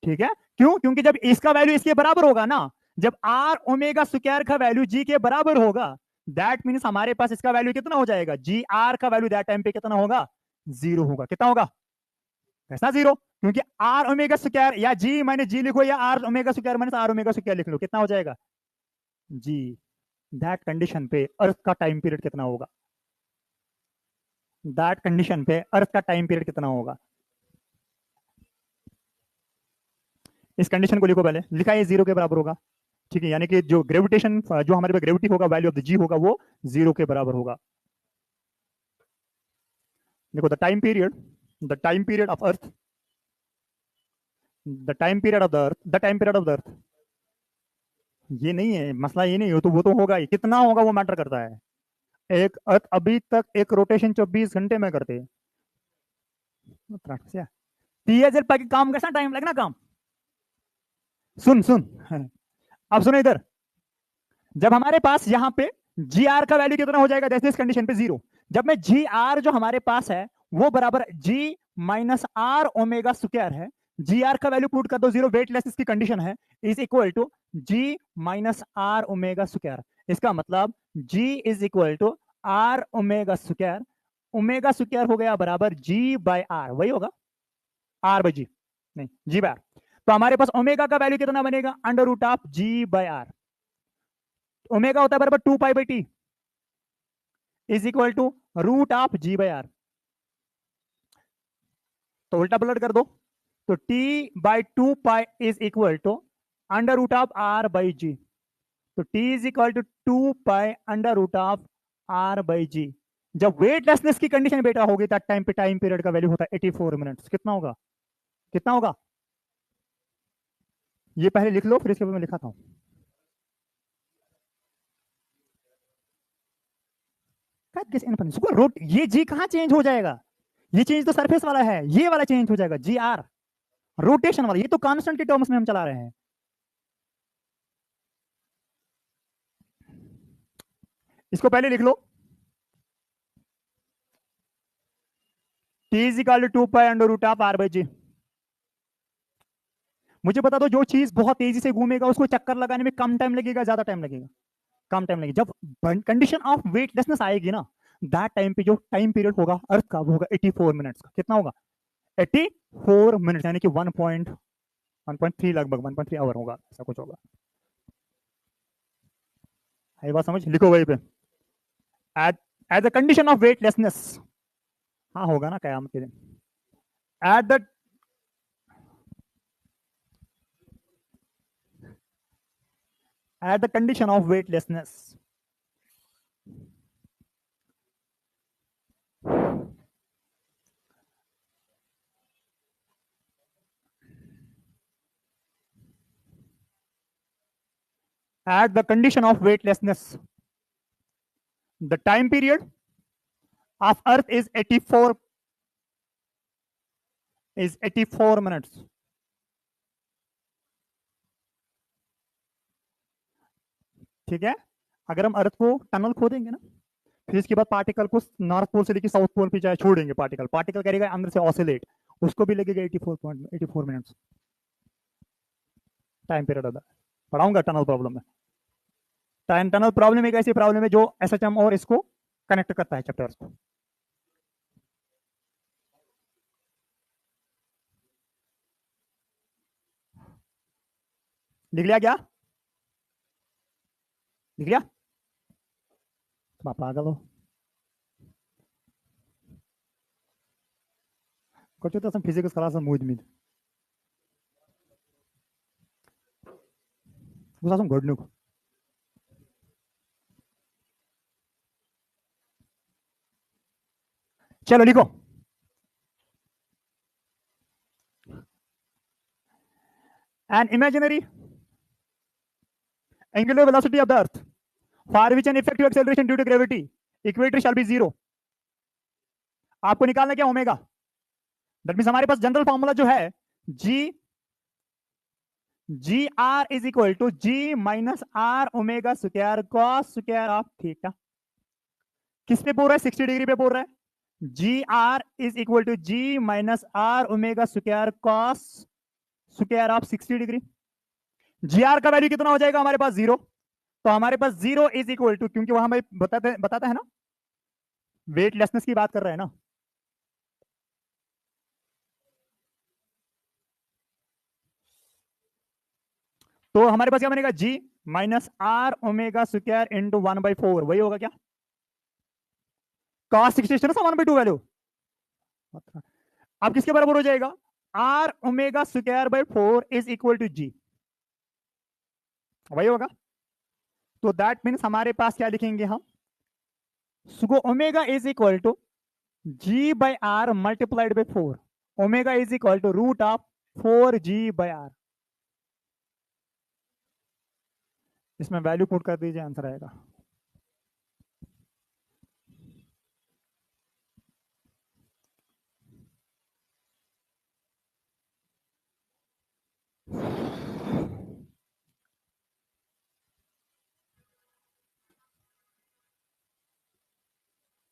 ठीक है, क्यों? क्योंकि जब इसका वैल्यू इसके बराबर होगा ना, जब आर ओमेगा स्क्वायर का वैल्यू जी के बराबर होगा, दैट मीन्स हमारे पास इसका वैल्यू कितना हो जाएगा? जी आर का वैल्यू दैट टाइम पे कितना होगा? 0 होगा। कितना होगा? कैसा 0? क्योंकि आर ओमेगा स्क्वायर, या जी माइनस जी लिखो या R omega square minus are omega square लिख लो, कितना हो जाएगा? जी। दैट कंडीशन पे अर्थ का टाइम पीरियड कितना होगा? दैट कंडीशन पे अर्थ का टाइम पीरियड कितना होगा? इस कंडीशन को लिखो, पहले लिखा है 0 के बराबर होगा। ठीक है, यानी कि जो ग्रेविटेशन, जो हमारे पे ग्रेविटी होगा, वैल्यू ऑफ द जी होगा, वो 0 के बराबर होगा। देखो, the time period of earth, the time period of the earth, ये नहीं है मसला, ये नहीं हो तो वो तो होगा ही, कितना होगा वो मैटर करता है। एक अर्थ अभी तक एक रोटेशन 24 घंटे में करते हैं, 30,000 के काम कैसा टाइम लगना काम। सुन अब सुनो इधर, जब हमारे पास यहाँ पे जी आर का वैल्यू कितना हो जाएगा? जैसे इस कंडीशन पे 0, जब मैं जी आर जो हमारे पास है वो बराबर g minus are omega square है, जी आर का वैल्यू पुट कर दो 0, वेटलेस की कंडीशन है, is equal to ji minus are omega square. इसका मतलब g is equal to r omega square, omega square हो गया बराबर जी बाय आर, वही होगा आर बाय जी, नहीं जी बाय आर। तो हमारे पास ओमेगा का वैल्यू कितना बनेगा? Under root of g by r. Omega होता है बराबर 2 pi by T is equal to root of g by r. तो उल्टा पलट कर दो, तो t by 2 pi is equal to under root of r by g. तो t is equal to 2 pi under root of r by जी। जब वेटलेसनेस की कंडीशन बेटा होगी तब टाइम पे टाइम पीरियड का वैल्यू होता है 84 मिनट्स। कितना होगा? कितना होगा? ये पहले लिख लो, फिर इसके बाद मैं लिखाता हूं। ये जी कहां चेंज हो जाएगा? ये चेंज तो सरफेस वाला है, ये वाला चेंज हो जाएगा जी आर, रोटेशन वाला। ये तो कांस्टेंट के टर्म्स में हम चला रहे हैं। इसको पहले लिख लो, t is equal to 2 pi under root of r by g. मुझे बता दो, जो चीज बहुत तेजी से घूमेगा उसको चक्कर लगाने में कम टाइम लगेगा, ज्यादा टाइम लगेगा? कम टाइम लगेगा। जब कंडीशन ऑफ वेटलेसनेस आएगी ना, दैट टाइम पे जो टाइम पीरियड होगा अर्थ का वो होगा 84 मिनट्स का। कितना होगा? 84 मिनट्स, यानी कि 1.3 लगभग 1.3 आवर होगा, ऐसा कुछ होगा। ये बात समझ, लिखो वहीं पे, at the condition of weightlessness. हाँ होगा ना कयामत के दिन। At the condition of weightlessness, at the condition of weightlessness, the time period of Earth is 84 minutes. ठीक है, अगर हम अर्थ को टनल खोदेंगे ना, फिर इसके बाद पार्टिकल को नॉर्थ पोल से लेकर साउथ पोल पे जाए छोड़ेंगे, पार्टिकल करेगा अंदर से ऑसिलेट, उसको भी लगेगा 84 मिनट्स। टाइम पीरियड होता है, पढ़ाऊंगा टनल प्रॉब्लम में। टनल प्रॉब्लम एक ऐसी प्रॉब्लम है जो एसएचएम और इसको कनेक्ट करता है चैप्टर्स को। लिख लिया क्या? लिख लिया? तुम पागल हो कुछ तो फिजिक्स क्लास मूज मीद घडनुक। चलो लिखो, an imaginary angular velocity of the earth for which an effective acceleration due to gravity equator shall be 0। आपको निकालना क्या? ओमेगा। दैट मींस हमारे पास जनरल फॉर्मूला जो है g r is equal to ji minus are omega square cos square of theta. किस पे बोल रहा है? 60 डिग्री पे बोल रहा है। G r is equal to ji minus are omega square cos square of 60 degree. G are का वैल्यू कितना हो जाएगा हमारे पास? 0। तो हमारे पास 0 इज इक्वल टू, क्योंकि वहां हमें बताता है ना, वेटलेसनेस की बात कर रहे हैं ना, तो हमारे पास क्या बनेगा? G minus are omega square into 1/4, वही होगा क्या? कॉस 60 ना 1/2 वैल्यू। अब किसके बराबर हो जाएगा? R omega square by 4 is equal to g, वही होगा। तो दैट मीन्स हमारे पास क्या लिखेंगे हम? So omega is equal to g by R multiplied by 4। Omega is equal to root of 4g/r। इसमें वैल्यू पुट कर दीजिए, आंसर आएगा।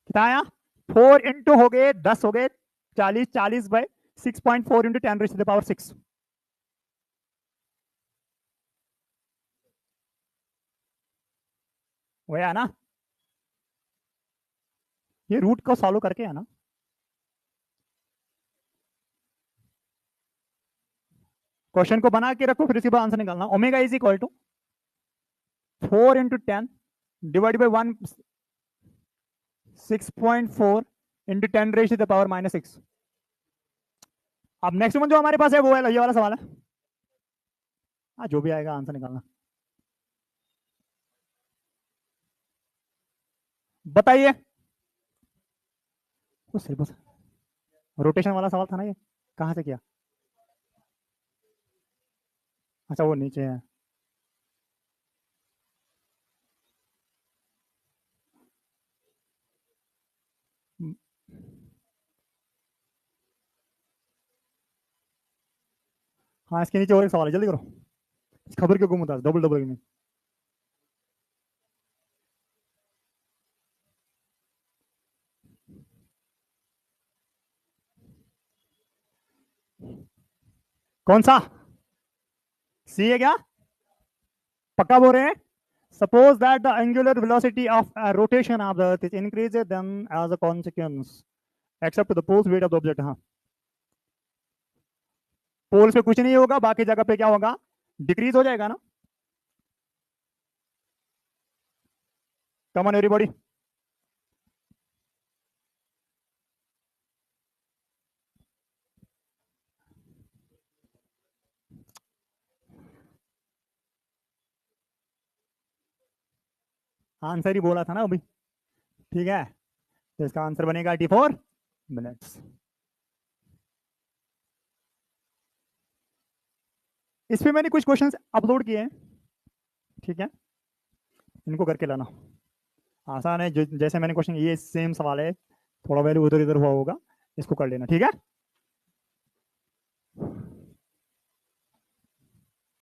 कितना आया? 4 इंटू हो गए 10 हो गए 40, 40/6.4 इंटू 10⁶ वही है ना? ये रूट को सॉल्व करके है ना। क्वेश्चन को बना के रखो, फिर इसी बार आंसर निकालना। Omega is equal to 4 into 10 divide by 1 6.4 into 10⁻⁻6। अब नेक्स्ट वन जो हमारे पास है वो है ये वाला सवाल है। हाँ, जो भी आएगा आंसर निकालना। बताइए, वो सिलेबस रोटेशन वाला सवाल था ना, ये कहाँ से किया? अच्छा, वो नीचे है। हाँ, इसके नीचे और एक सवाल है, जल्दी करो। इस खबर क्यों गुम होता है डबल डबल में? कौन सा? सी है क्या? पक्का बोल रहे हैं? Suppose that the angular velocity of rotation of the earth is increased then as a consequence except the poles weight of the object. हाँ, पोल्स पे कुछ नहीं होगा, बाकी जगह पे क्या होगा? डिक्रीज हो जाएगा ना। Come on everybody. आंसर ही बोला था ना अभी। ठीक है, तो इसका आंसर बनेगा 84 मिनट्स। इस पे मैंने कुछ क्वेश्चंस अपलोड किए हैं, ठीक है, इनको करके लाना। आसान है, जैसे मैंने क्वेश्चन, ये सेम सवाल है, थोड़ा वैल्यू उधर इधर हुआ होगा, इसको कर लेना, ठीक है।